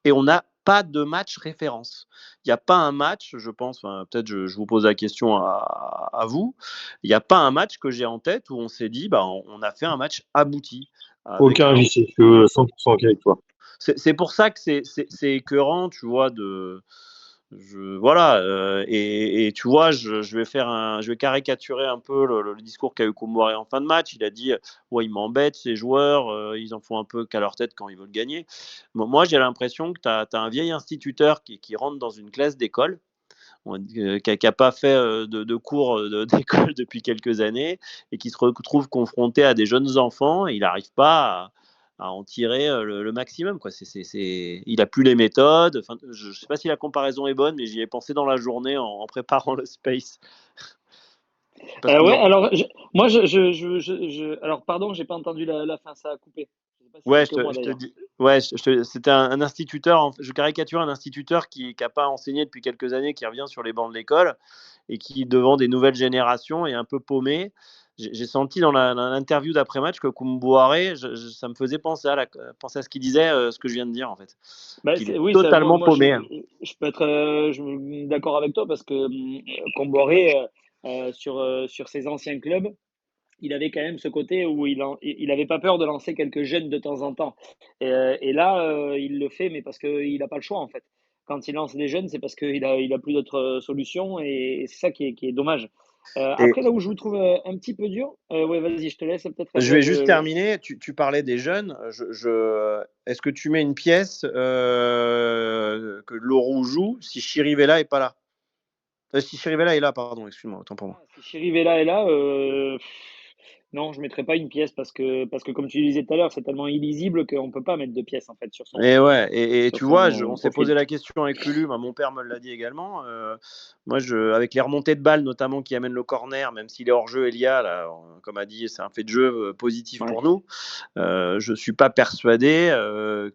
et on n'a pas de match référence. Il n'y a pas un match, je pense, peut-être je vous pose la question à vous, il n'y a pas un match que j'ai en tête où on s'est dit, on a fait un match abouti. Aucun, j'y sais, que 100% ok avec toi. C'est pour ça que c'est écœurant, tu vois, voilà, et tu vois, je vais caricaturer un peu le discours qu'a eu Koumouaré en fin de match. Il a dit, ouais, ils m'embêtent, ces joueurs, ils en font un peu qu'à leur tête quand ils veulent gagner. Moi, j'ai l'impression que tu as un vieil instituteur qui rentre dans une classe d'école, qui n'a pas fait de cours d'école depuis quelques années et qui se retrouve confronté à des jeunes enfants et il n'arrive pas à en tirer le maximum. Quoi. Il n'a plus les méthodes. Enfin, je ne sais pas si la comparaison est bonne, mais j'y ai pensé dans la journée en préparant le space. Ouais, alors, moi, alors, pardon, j'ai pas entendu la fin, ça a coupé. Je sais pas si Ouais, c'est que moi je te d'ailleurs. dis. Ouais, c'était un instituteur. Je caricature un instituteur qui n'a pas enseigné depuis quelques années, qui revient sur les bancs de l'école et qui, devant des nouvelles générations, est un peu paumé. J'ai senti dans l'interview d'après-match que Koumboaré, ça me faisait penser à ce qu'il disait, ce que je viens de dire en fait. Bah, Qu'il est oui, totalement moi paumé. je peux être d'accord avec toi parce que Comboré, sur ses anciens clubs, il avait quand même ce côté où il avait pas peur de lancer quelques jeunes de temps en temps. Et là, il le fait, mais parce qu'il n'a pas le choix en fait. Quand il lance des jeunes, c'est parce qu'il a plus d'autres solutions et c'est ça qui est dommage. Et Après, là où je vous trouve un petit peu dur, ouais, vas-y, je te laisse peut-être. je vais juste terminer. Tu parlais des jeunes. Est-ce que tu mets une pièce que Leroux joue si Chirivella est pas là? Si Chirivella est là, pardon, excuse-moi, autant pour moi. Si Chirivella est là, non, je ne mettrai pas une pièce parce que comme tu disais tout à l'heure, c'est tellement illisible qu'on ne peut pas mettre de pièce en fait Et ouais, et sur tu vois, son on s'est profil. posé la question avec Lulu, mon père me l'a dit également. Moi, avec les remontées de balles, notamment qui amènent le corner, même s'il est hors jeu, Elia, là, comme a dit, c'est un fait de jeu positif Ouais. pour nous. Je ne suis pas persuadé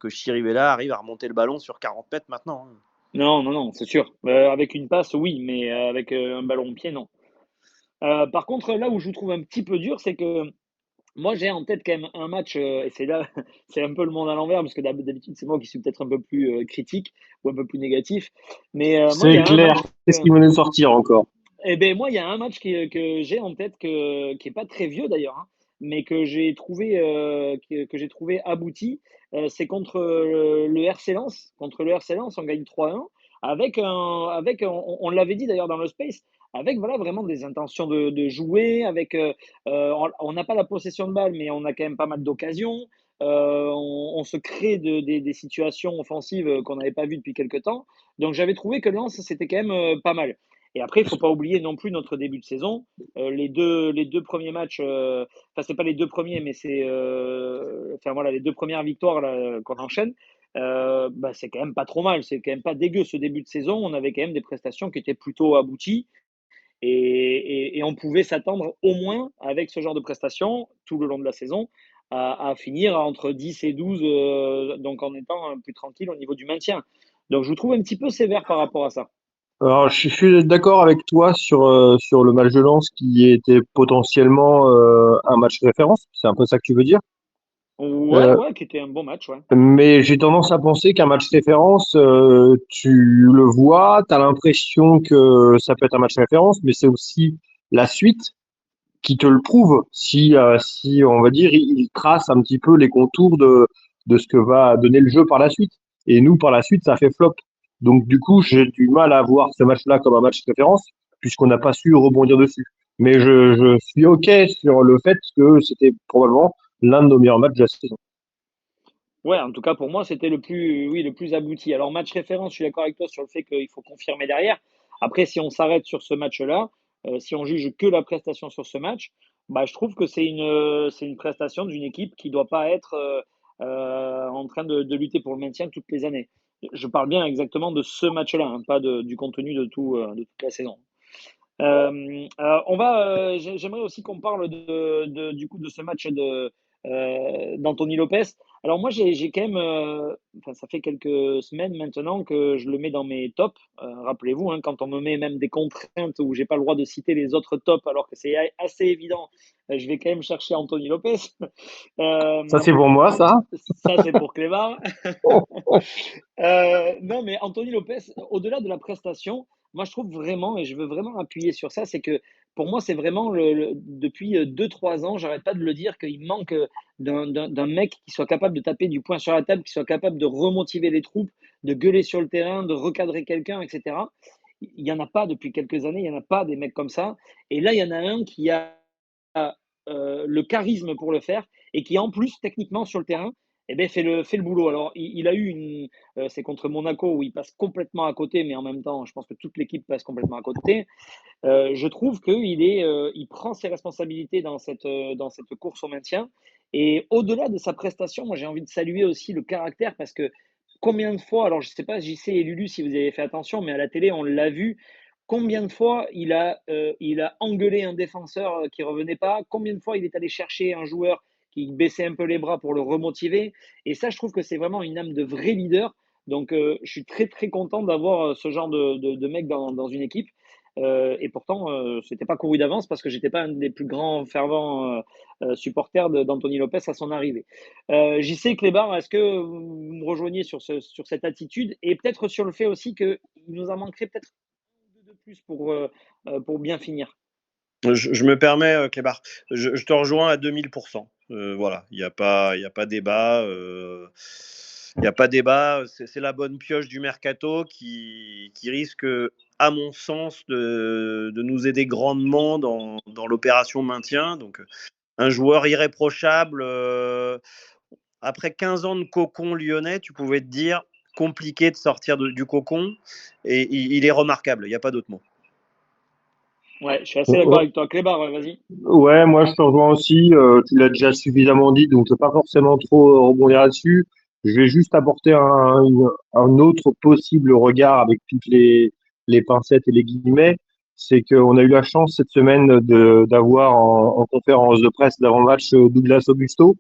que Chirivella arrive à remonter le ballon sur 40 mètres maintenant. Non, non, non, c'est sûr. Avec une passe, oui, mais avec un ballon au pied, non. Par contre, là où je vous trouve un petit peu dur, c'est que moi, j'ai en tête quand même un match, et c'est là, c'est un peu le monde à l'envers, parce que d'habitude, c'est moi qui suis peut-être un peu plus critique ou un peu plus négatif. Mais moi, il y C'est a un clair. match. Qu'est-ce qui va nous sortir encore? Eh ben moi, il y a un match que j'ai en tête qui est pas très vieux d'ailleurs, hein, mais que j'ai trouvé abouti. C'est contre le RC Lens. Contre le RC Lens, on gagne 3-1 on l'avait dit d'ailleurs dans le space, avec voilà vraiment des intentions de jouer, on n'a pas la possession de balle, mais on a quand même pas mal d'occasions. On se crée des situations offensives qu'on n'avait pas vues depuis quelques temps. Donc j'avais trouvé que Lens, c'était quand même pas mal. Et après, il ne faut pas oublier non plus notre début de saison. Les deux premiers matchs, enfin, c'est pas les deux premiers, mais enfin voilà, les deux premières victoires là, qu'on enchaîne. C'est quand même pas trop mal. C'est quand même pas dégueu ce début de saison. On avait quand même des prestations qui étaient plutôt abouties. Et on pouvait s'attendre au moins avec ce genre de prestations tout le long de la saison à finir entre 10 et 12, donc en étant plus tranquille au niveau du maintien. Donc je vous trouve un petit peu sévère par rapport à ça. Alors, je suis d'accord avec toi sur le match de Lens qui était potentiellement un match référence. C'est un peu ça que tu veux dire. Ouais, Euh, ouais, qui était un bon match, ouais. mais j'ai tendance à penser qu'un match référence, tu le vois, tu as l'impression que ça peut être un match référence, mais c'est aussi la suite qui te le prouve. Si on va dire, il trace un petit peu les contours de ce que va donner le jeu par la suite. Et nous, par la suite, ça fait flop. Donc, du coup, j'ai du mal à voir ce match-là comme un match référence, puisqu'on n'a pas su rebondir dessus. Mais je suis OK sur le fait que c'était probablement l'un de nos meilleurs matchs de la saison. Ouais, en tout cas pour moi, c'était le plus, oui, le plus abouti. Alors match référence, je suis d'accord avec toi sur le fait qu'il faut confirmer derrière. Après, si on s'arrête sur ce match-là, si on juge que la prestation sur ce match, bah, je trouve que c'est une prestation d'une équipe qui doit pas être en train de lutter pour le maintien toutes les années. Je parle bien exactement de ce match-là, hein, pas du contenu de toute la saison. J'aimerais aussi qu'on parle du coup de ce match d'Anthony Lopez. Alors moi, j'ai quand même, enfin, ça fait quelques semaines maintenant que je le mets dans mes tops. Rappelez-vous, hein, quand on me met même des contraintes où j'ai pas le droit de citer les autres tops, alors que c'est assez évident, je vais quand même chercher Anthony Lopez. Ça, Euh, c'est pour moi, ça. Ça, c'est pour Clément. Non, mais Anthony Lopez, au-delà de la prestation, moi je trouve vraiment, et je veux vraiment appuyer sur ça, c'est que pour moi, c'est vraiment depuis 2-3 ans, j'arrête pas de le dire, qu'il manque d'un mec qui soit capable de taper du poing sur la table, qui soit capable de remotiver les troupes, de gueuler sur le terrain, de recadrer quelqu'un, etc. Il n'y en a pas depuis quelques années, il n'y en a pas des mecs comme ça. Et là, il y en a un qui a le charisme pour le faire et qui, en plus, techniquement sur le terrain, eh ben, fait le boulot. Alors, il a eu c'est contre Monaco où il passe complètement à côté, mais en même temps, je pense que toute l'équipe passe complètement à côté. Je trouve il prend ses responsabilités dans cette course au maintien. Et au-delà de sa prestation, moi, j'ai envie de saluer aussi le caractère parce que combien de fois, alors je ne sais pas, JC et Lulu, si vous avez fait attention, mais à la télé, on l'a vu, combien de fois il a engueulé un défenseur qui revenait pas, combien de fois il est allé chercher un joueur qui baissait un peu les bras pour le remotiver. Et ça, je trouve que c'est vraiment une âme de vrai leader. Donc, je suis très, très content d'avoir ce genre de mec dans une équipe. Et pourtant, c'était pas couru d'avance parce que j'étais pas un des plus grands fervents supporters d'Anthony Lopez à son arrivée. JC Clébar, est-ce que vous me rejoignez sur cette attitude et peut-être sur le fait aussi qu'il nous en manquerait peut-être un ou deux de plus pour bien finir? Je me permets, Clébar, je te rejoins à 2000%. Voilà, il y a pas débat. Il n'y a pas débat. C'est la bonne pioche du mercato qui risque, à mon sens, de nous aider grandement dans l'opération maintien. Donc, un joueur irréprochable. Après 15 ans de cocon lyonnais, tu pouvais te dire compliqué de sortir du cocon. Et il est remarquable. Il n'y a pas d'autre mot. Ouais, je suis assez d'accord avec toi. Clébar, ouais, vas-y. Ouais, moi je te rejoins aussi. Tu l'as déjà suffisamment dit, donc je ne vais pas forcément trop rebondir là-dessus. Je vais juste apporter un autre possible regard avec toutes les pincettes et les guillemets. C'est qu'on a eu la chance cette semaine d'avoir en conférence de presse d'avant-match Douglas Augusto.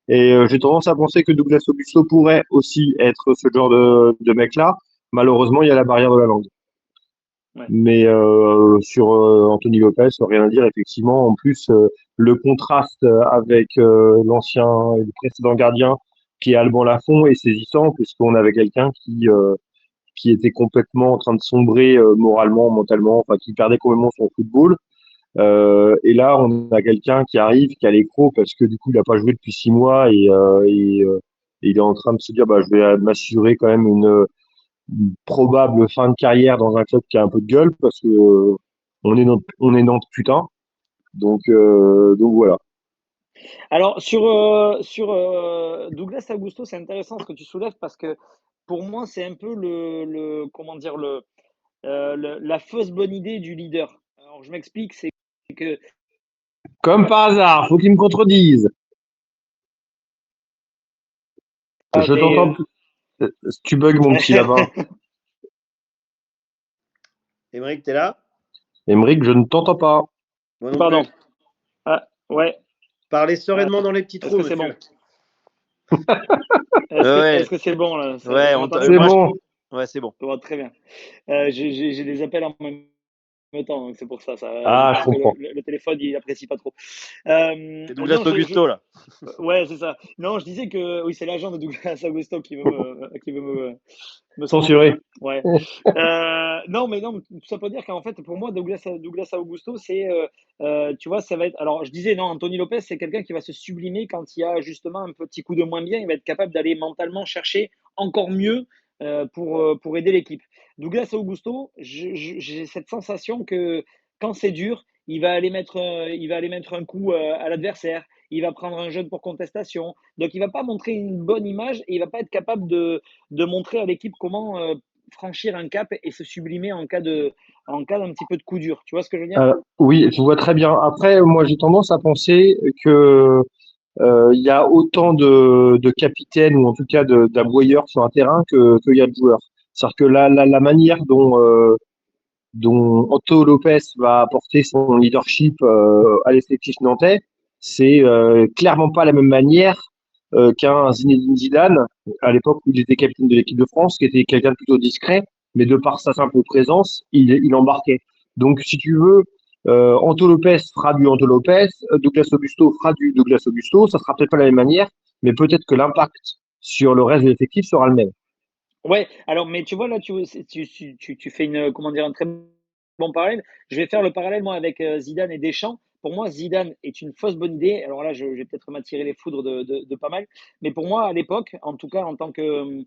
Et j'ai tendance à penser que Douglas Augusto pourrait aussi être ce genre de mec-là. Malheureusement, il y a la barrière de la langue. Ouais. Mais sur Anthony Lopez, rien à dire, effectivement. En plus, le contraste avec l'ancien et le précédent gardien, qui est Alban Lafont, est saisissant, puisqu'on avait quelqu'un qui était complètement en train de sombrer moralement, mentalement, enfin, qui perdait complètement son football. Et là, on a quelqu'un qui arrive, qui a les crocs, parce que du coup, il n'a pas joué depuis 6 mois, et il est en train de se dire, bah, je vais m'assurer quand même une probable fin de carrière dans un club qui a un peu de gueule parce que on est Nantes putain. Donc voilà. Alors, sur Douglas Augusto, c'est intéressant ce que tu soulèves parce que pour moi, c'est un peu comment dire, la fausse bonne idée du leader. Alors, je m'explique, c'est que Comme par hasard, faut qu'ils me contredisent. Je t'entends mais plus. Tu bugs mon petit lapin. Émeric, tu es là? Émeric, je ne t'entends pas. Moi non Pardon. plus. Ah, ouais. Parlez sereinement dans les petits Est-ce trous, que c'est bon? monsieur. Est-ce Ouais, que c'est bon là? ouais, Vous m'entendez ou C'est moi, pas? bon. ouais, c'est bon. Bon, très bien. J'ai des appels en même temps, donc c'est pour ça. Je Ah, je pense que comprends. le téléphone, il apprécie pas trop. C'est Douglas Non, Augusto, là. ouais, c'est ça. Non, je disais que oui, c'est l'agent de Douglas Augusto qui veut me Censuré. censurer. Ouais. Non, mais non, tout ça pour dire qu'en fait, pour moi, Douglas Augusto, c'est, tu vois, ça va être. Alors, je disais, non, Anthony Lopez, c'est quelqu'un qui va se sublimer quand il y a justement un petit coup de moins bien. Il va être capable d'aller mentalement chercher encore mieux pour aider l'équipe. Douglas Augusto, j'ai cette sensation que quand c'est dur, il va aller mettre un coup à l'adversaire. Il va prendre un jeune pour contestation. Donc, il va pas montrer une bonne image et il va pas être capable de montrer à l'équipe comment franchir un cap et se sublimer en cas d'un petit peu de coup dur. Tu vois ce que je veux dire? Oui, je vois très bien. Après, moi, j'ai tendance à penser que il y a autant de capitaines ou en tout cas d'aboyeurs sur un terrain qu'il y a de joueurs. C'est-à-dire que la manière dont Otto Lopez va apporter son leadership à l'effectif nantais, c'est clairement pas la même manière qu'un Zinedine Zidane à l'époque où il était capitaine de l'équipe de France, qui était quelqu'un de plutôt discret, mais de par sa simple présence, il embarquait. Donc, si tu veux, Anto Lopez fera du Anto Lopez, Douglas Augusto fera du Douglas Augusto, ça sera peut-être pas la même manière, mais peut-être que l'impact sur le reste de l'effectif sera le même. Ouais, alors, mais tu vois, là, tu fais comment dire, un très bon parallèle. Je vais faire le parallèle, moi, avec Zidane et Deschamps. Pour moi, Zidane est une fausse bonne idée. Alors là, je vais peut-être m'attirer les foudres de pas mal. Mais pour moi, à l'époque, en tout cas, en tant que,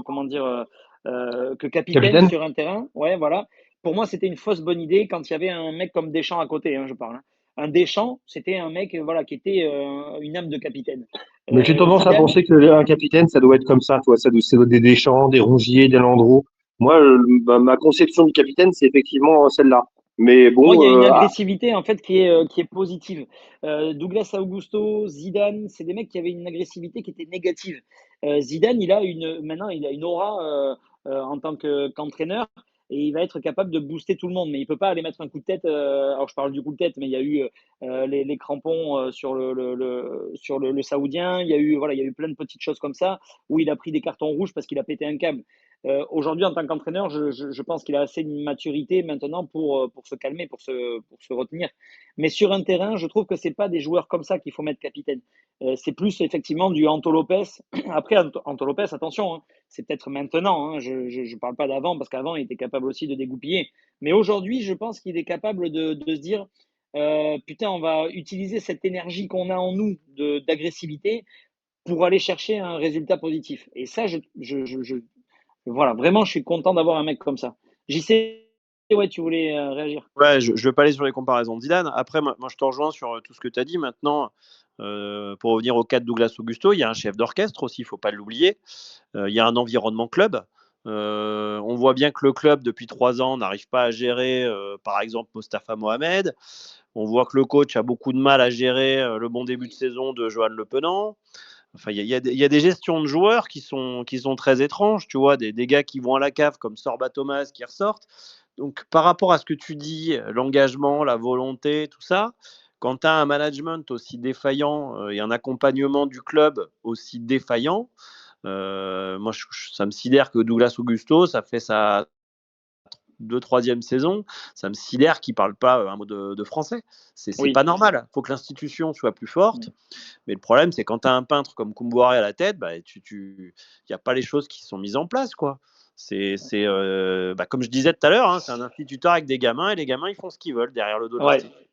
comment dire, que capitaine Capitaine? sur un terrain, ouais, voilà. Pour moi, c'était une fausse bonne idée quand il y avait un mec comme Deschamps à côté, hein, je parle. Hein. Un Deschamps, c'était un mec, voilà, qui était une âme de capitaine. Mais j'ai tendance à Zidane, penser qu'un capitaine, ça doit être comme ça, toi. Ça doit être des Deschamps, des Rongier, des Landreau. Moi, ma conception du capitaine, c'est effectivement celle-là. Mais pour moi, il bon, y a une agressivité en fait qui est positive. Douglas Augusto, Zidane, c'est des mecs qui avaient une agressivité qui était négative. Zidane, maintenant, il a une aura en tant qu'entraîneur et il va être capable de booster tout le monde. Mais il peut pas aller mettre un coup de tête. Alors, je parle du coup de tête, mais il y a eu les crampons sur le Saoudien. Il y a eu voilà, il y a eu plein de petites choses comme ça où il a pris des cartons rouges parce qu'il a pété un câble. Aujourd'hui, en tant qu'entraîneur, je pense qu'il a assez de maturité maintenant pour se calmer, pour se retenir. Mais sur un terrain, je trouve que c'est pas des joueurs comme ça qu'il faut mettre capitaine. C'est plus effectivement du Anto Lopez. Après, Anto Lopez, attention, hein, c'est peut-être maintenant. Hein, je parle pas d'avant parce qu'avant, il était capable aussi de dégoupiller. Mais aujourd'hui, je pense qu'il est capable de se dire putain, on va utiliser cette énergie qu'on a en nous d'agressivité pour aller chercher un résultat positif. Et ça, voilà, vraiment, je suis content d'avoir un mec comme ça. J'y sais, ouais, tu voulais réagir. Ouais, je ne veux pas aller sur les comparaisons de Zidane. Après, moi, je te rejoins sur tout ce que tu as dit. Maintenant, pour revenir au cas de Douglas Augusto, il y a un chef d'orchestre aussi, il ne faut pas l'oublier. Il y a un environnement club. On voit bien que le club, depuis 3 ans, n'arrive pas à gérer, par exemple, Mostafa Mohamed. On voit que le coach a beaucoup de mal à gérer le bon début de saison de Johan Le Penant. Enfin, il y a des gestions de joueurs qui sont très étranges, tu vois, des gars qui vont à la cave comme Sorba Thomas qui ressortent. Donc, par rapport à ce que tu dis, l'engagement, la volonté, tout ça, quand tu as un management aussi défaillant et un accompagnement du club aussi défaillant, moi, ça me sidère que Douglas Augusto, ça fait sa troisième saison, ça me sidère qu'il ne parle pas un mot de français. C'est Oui. pas normal. Il faut que l'institution soit plus forte. Mais le problème, c'est quand tu as un peintre comme Koumbouré à la tête, bah, il n'y a pas les choses qui sont mises en place, quoi. Comme je disais tout à l'heure, hein, c'est un instituteur avec des gamins et les gamins, ils font ce qu'ils veulent derrière le dos de Ouais. l'article.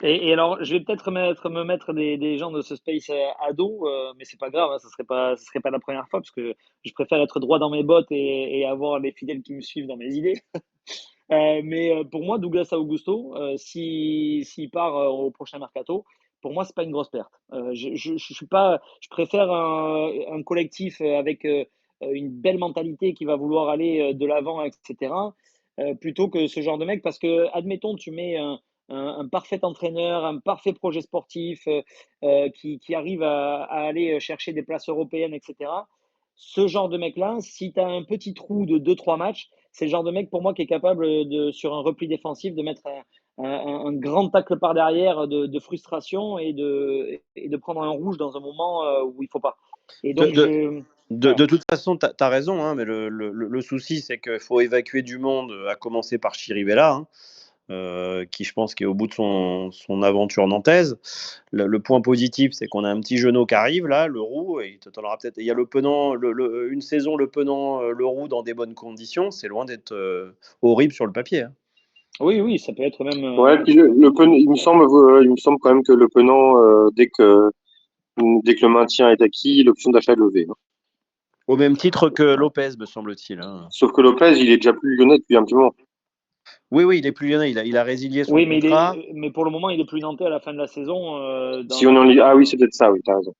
Et alors, je vais peut-être me mettre des gens de ce space à dos, mais c'est pas grave, hein, ce serait pas la première fois parce que je préfère être droit dans mes bottes et avoir les fidèles qui me suivent dans mes idées. Mais pour moi, Douglas Augusto, s'il part au prochain mercato, pour moi, c'est pas une grosse perte. Je suis pas, je préfère un collectif avec une belle mentalité qui va vouloir aller de l'avant, etc. Plutôt que ce genre de mec, parce que admettons, tu mets un parfait entraîneur, un parfait projet sportif qui arrive à aller chercher des places européennes, etc. Ce genre de mec-là, si tu as un petit trou de 2-3 matchs, c'est le genre de mec pour moi qui est capable sur un repli défensif de mettre un grand tacle par derrière de frustration et de prendre un rouge dans un moment où il faut pas. Et De, donc, de, voilà. de toute façon, tu as raison, hein, mais le souci, c'est qu'il faut évacuer du monde, à commencer par Chirivella, hein, qui je pense qui est au bout de son aventure nantaise. Le point positif, c'est qu'on a un petit genou qui arrive là, le roux, et t'en auras peut-être. Il y a le Penant, une saison le Penant, le roux dans des bonnes conditions, c'est loin d'être horrible sur le papier, hein. Oui, oui, ça peut être même. Ouais, puis il me semble quand même que le Penant, dès que le maintien est acquis, l'option d'achat est levée, hein. Au même titre que Lopez, me semble-t-il, hein. Sauf que Lopez, il est déjà plus lyonnais depuis un petit moment. Oui, il est plus lyonnais, il a résilié son Oui, contrat. mais pour le moment, il est plus nantais à la fin de la saison. Si on en lit, ah oui, c'est peut-être ça, oui, t'as raison.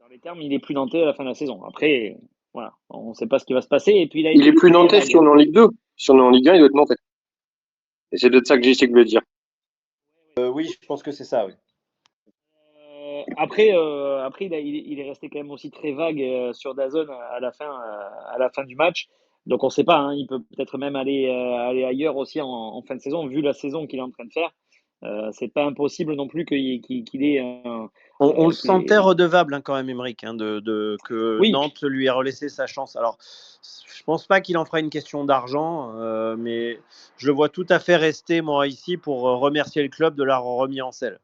Dans les termes, il est plus nantais à la fin de la saison. Après, voilà, on ne sait pas ce qui va se passer. Et puis, il a Il été est plus très nantais vague. si on est en Ligue 2. Si on est en Ligue 1, il doit être nantais. Et c'est peut-être ça que j'essaie de le dire. Oui, je pense que c'est ça, oui. Après il est resté quand même aussi très vague sur DAZN à la fin du match. Donc, on ne sait pas, hein, il peut peut-être même aller ailleurs aussi en fin de saison, vu la saison qu'il est en train de faire. C'est pas impossible non plus qu'il ait un. On le Qu'il ait- sentait redevable, hein, quand même, Émeric, hein, que Oui, Nantes lui ait relaissé sa chance. Alors, je pense pas qu'il en fera une question d'argent, mais je le vois tout à fait rester, moi, ici, pour remercier le club de l'avoir remis en selle.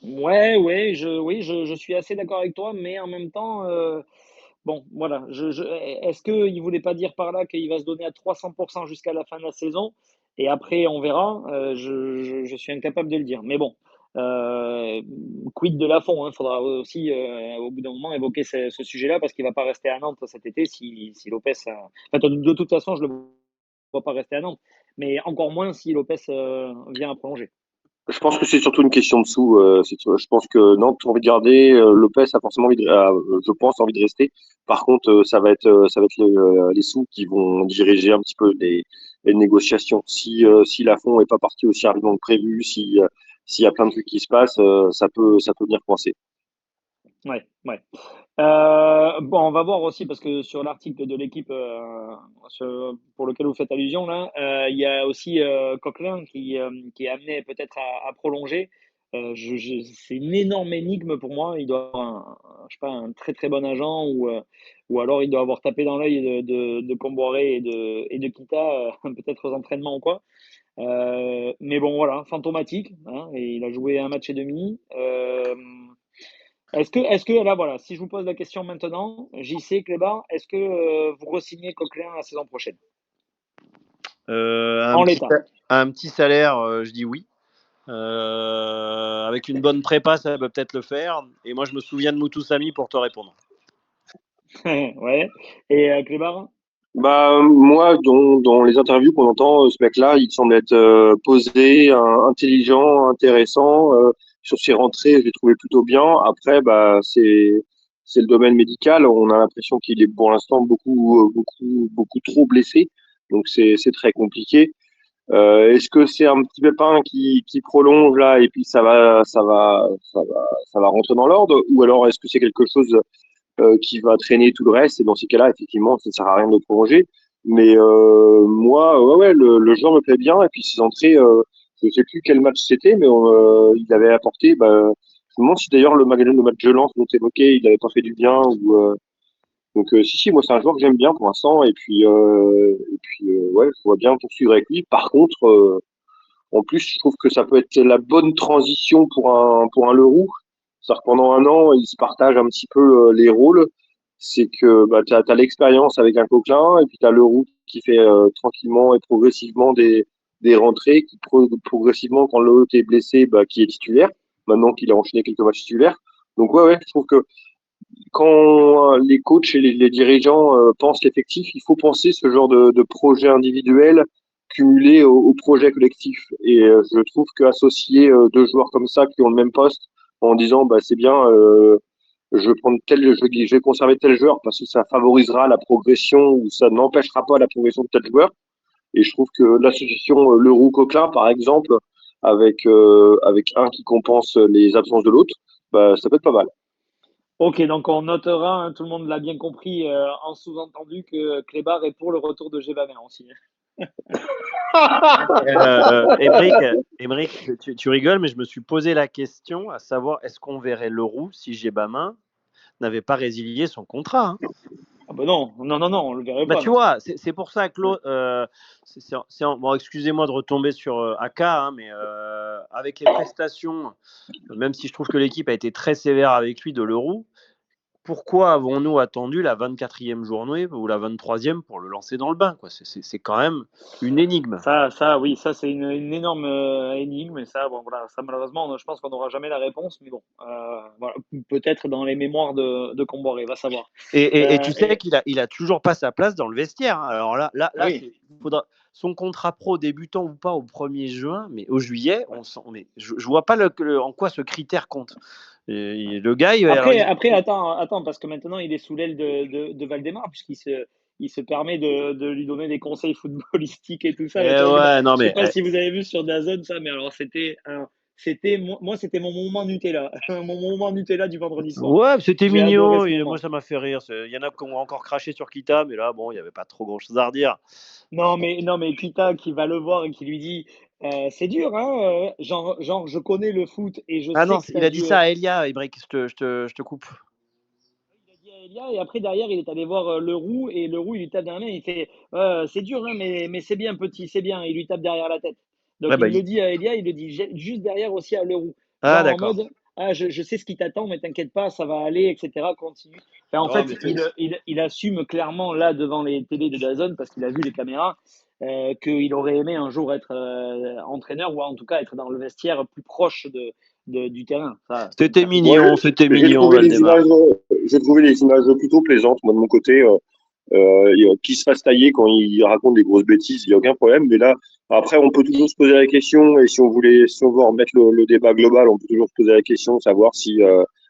ouais, ouais, je suis assez d'accord avec toi, mais en même temps, bon, voilà. Est-ce qu'il ne voulait pas dire par là qu'il va se donner à 300% jusqu'à la fin de la saison et après on verra? Je suis incapable de le dire. Mais bon, euh, quid de Lafont, hein, il faudra aussi au bout d'un moment évoquer ce sujet-là parce qu'il ne va pas rester à Nantes cet été si Lopez. Enfin, de toute façon, je ne le vois pas rester à Nantes, mais encore moins si Lopez vient à prolonger. Je pense que c'est surtout une question de sous. Je pense que Nantes a envie de garder, Lopez a forcément je pense, envie de rester. Par contre, ça va être les sous qui vont diriger un petit peu les négociations. Si Lafont est pas parti aussi rapidement que prévu, s'il y a plein de trucs qui se passent, ça peut venir coincer. Ouais, ouais. Bon, on va voir aussi parce que sur l'article de l'équipe pour lequel vous faites allusion là, il y a aussi Coquelin qui est amené peut-être à prolonger. C'est une énorme énigme pour moi. Il doit avoir je sais pas, un très très bon agent ou alors il doit avoir tapé dans l'œil de Comboiré et de Kita peut-être aux entraînements ou quoi. Mais bon voilà, fantomatique, hein, et il a joué un match et demi. Est-ce que là, voilà, si je vous pose la question maintenant, JC, Clébar, est-ce que vous re-signez Coquelin la saison prochaine? Un En petit, l'état. un petit salaire, je dis oui. Avec une bonne prépa, ça peut peut-être le faire. Et moi, je me souviens de Moutoussamy pour te répondre. Ouais. Et Clébar? Bah moi, dans les interviews qu'on entend, ce mec-là, il semble être posé, intelligent, intéressant. Sur ses rentrées, je l'ai trouvé plutôt bien. Après, bah c'est le domaine médical. On a l'impression qu'il est pour l'instant beaucoup trop blessé. Donc c'est très compliqué. Est-ce que c'est un petit pépin qui prolonge là et puis ça va rentrer dans l'ordre, ou alors est-ce que c'est quelque chose qui va traîner tout le reste, et dans ces cas-là, effectivement, ça ne sert à rien de le prolonger. Mais moi, ouais, le joueur me plaît bien, et puis ses entrées, je ne sais plus quel match c'était, mais il avait apporté. Bah, je me demande si d'ailleurs le match de Lens dont évoqué, il n'avait pas fait du bien. Donc si, moi c'est un joueur que j'aime bien pour l'instant, et puis ouais, je vois bien poursuivre avec lui. Par contre, en plus, je trouve que ça peut être la bonne transition pour un Leroux. C'est-à-dire que pendant un an, ils se partagent un petit peu les rôles. C'est que bah, tu as l'expérience avec un Coquelin, et puis tu as Leroux qui fait tranquillement et progressivement des rentrées, progressivement, quand l'autre est blessé, bah, qui est titulaire, maintenant qu'il a enchaîné quelques matchs titulaires. Donc ouais, je trouve que quand les coachs et les dirigeants pensent l'effectif, il faut penser ce genre de projet individuel cumulé au projet collectif. Et je trouve qu'associer deux joueurs comme ça qui ont le même poste en disant bah c'est bien, je vais prendre je vais conserver tel joueur parce que ça favorisera la progression ou ça n'empêchera pas la progression de tel joueur. Et je trouve que l'association Leroux Coquelin par exemple avec un qui compense les absences de l'autre, bah ça peut être pas mal. Ok, donc on notera, hein, tout le monde l'a bien compris, en sous-entendu que Clébar est pour le retour de G20 aussi. Émeric, tu rigoles, mais je me suis posé la question à savoir est-ce qu'on verrait Leroux si Gébamin n'avait pas résilié son contrat, hein. Ah bah non, non, non, non, on le verrait Bah, pas, tu non. vois, c'est pour ça que l'autre. Bon, excusez-moi de retomber sur Aka, hein, mais avec les prestations, même si je trouve que l'équipe a été très sévère avec lui de Leroux, pourquoi avons-nous attendu la 24e journée ou la 23e pour le lancer dans le bain, quoi? C'est quand même une énigme. Oui, ça c'est une énorme énigme, et ça, bon, voilà, ça malheureusement, je pense qu'on n'aura jamais la réponse, mais bon, voilà, peut-être dans les mémoires de Comboiré, va savoir. Et tu sais Et, qu'il a toujours pas sa place dans le vestiaire, hein. Alors là, oui, faudra son contrat pro débutant ou pas au 1er juin, mais au juillet, je vois pas en quoi ce critère compte. Et le gars, après, attends, parce que maintenant il est sous l'aile de Valdemar, il se permet de lui donner des conseils footballistiques et tout ça. Tu vois, ouais, non je sais mais pas si vous avez vu sur DAZN ça, mais alors moi, c'était mon moment Nutella, mon moment Nutella du vendredi soir. ouais, c'était J'ai adoré mignon. ce Moi, moment. ça m'a fait rire. Il y en a qui ont encore craché sur Kita, mais là, bon, il y avait pas trop grand-chose à redire. Non, mais Kita qui va le voir et qui lui dit c'est dur, hein, genre, je connais le foot et je Ah sais non, que tu il as a dit dû. ça à Elia, Ibrick, je te coupe. Il a dit à Elia, et après, derrière, il est allé voir Leroux, et Leroux, il lui tape dans la main, il fait c'est dur, hein, mais c'est bien, petit, c'est bien. Il lui tape derrière la tête. Donc, Ouais, bah, il le dit à Elia, il le dit juste derrière aussi à Leroux. ah, Genre en d'accord. mode je sais ce qui t'attend, mais t'inquiète pas, ça va aller, etc. Continue. Enfin, en Non, fait, mais il assume clairement, là, devant les télés de DAZN, parce qu'il a vu les caméras, qu'il aurait aimé un jour être entraîneur, ou en tout cas être dans le vestiaire plus proche du terrain. Ça, c'est une c'était Moi, certitude. c'était j'ai mignon, trouvé les Valdemar. images, j'ai trouvé les images plutôt plaisantes, moi de mon côté. Qui se fasse tailler quand il raconte des grosses bêtises, il n'y a aucun problème. Mais là, après, on peut toujours se poser la question, et si on veut remettre le débat global, on peut toujours se poser la question de savoir si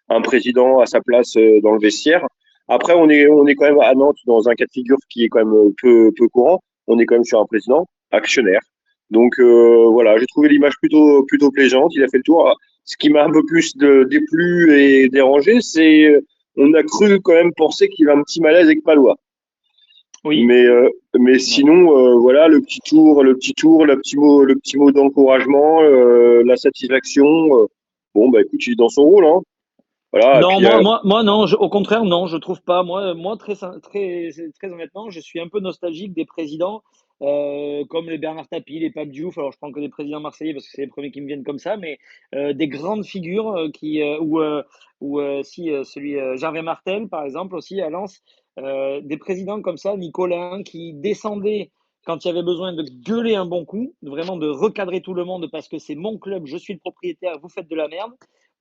un président a sa place dans le vestiaire. Après, on est quand même à Nantes dans un cas de figure qui est quand même peu courant. On est quand même sur un président actionnaire. Donc voilà, j'ai trouvé l'image plutôt plaisante. Il a fait le tour. Ce qui m'a un peu plus déplu et dérangé, c'est on a cru quand même penser qu'il y avait un petit malaise avec Palois. Oui. Mais Ouais. sinon, voilà, le petit mot d'encouragement, la satisfaction. Bon, bah écoute, il est dans son rôle, hein. Voilà, et Non, puis moi, non. Au contraire, non, je trouve pas. Moi, très honnêtement, je suis un peu nostalgique des présidents comme les Bernard Tapie, les Pape Diouf. Alors, je prends que des présidents marseillais parce que c'est les premiers qui me viennent comme ça, mais des grandes figures si celui Gervais Martel, par exemple, aussi à Lens, des présidents comme ça, Nicolas, qui descendaient quand il y avait besoin de gueuler un bon coup, vraiment de recadrer tout le monde parce que c'est mon club, je suis le propriétaire, vous faites de la merde.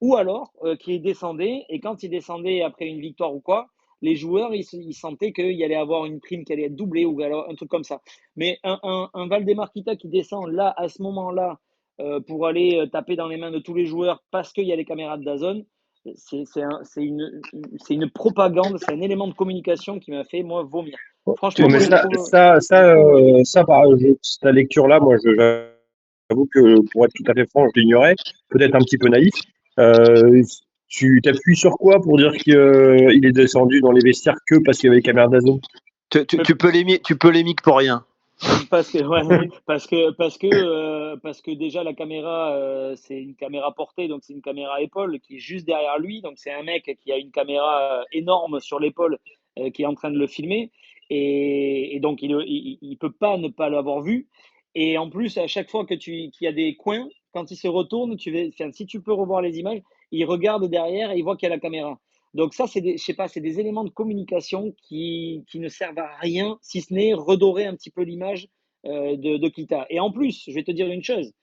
Ou alors qui descendait, et quand il descendait après une victoire ou quoi, les joueurs, ils sentaient qu'il y allait avoir une prime qui allait être doublée ou alors un truc comme ça. Mais un Valdemar Kita qui descend là, à ce moment-là, pour aller taper dans les mains de tous les joueurs parce qu'il y a les caméras de DAZN, c'est une propagande, c'est un élément de communication qui m'a fait, moi, vomir. Ouais, Franchement, mais moi, je ça, trouve. ça, ça, cette lecture-là, moi, j'avoue que pour être tout à fait franc, je l'ignorais, peut-être un petit peu naïf. Euh, Tu t'appuies sur quoi pour dire qu'il est descendu dans les vestiaires que parce qu'il y avait les caméras d'Azon? Tu peux les mic pour rien. Parce que ouais, parce que déjà la caméra c'est une caméra portée, donc c'est une caméra à épaule qui est juste derrière lui, donc c'est un mec qui a une caméra énorme sur l'épaule qui est en train de le filmer, et donc il peut pas ne pas l'avoir vu, et en plus à chaque fois qu'il y a des coins, quand il se retourne, enfin, si tu peux revoir les images, il regarde derrière et il voit qu'il y a la caméra. Donc ça, je sais pas, c'est des éléments de communication qui ne servent à rien, si ce n'est redorer un petit peu l'image de Kita. Et en plus, je vais te dire une chose,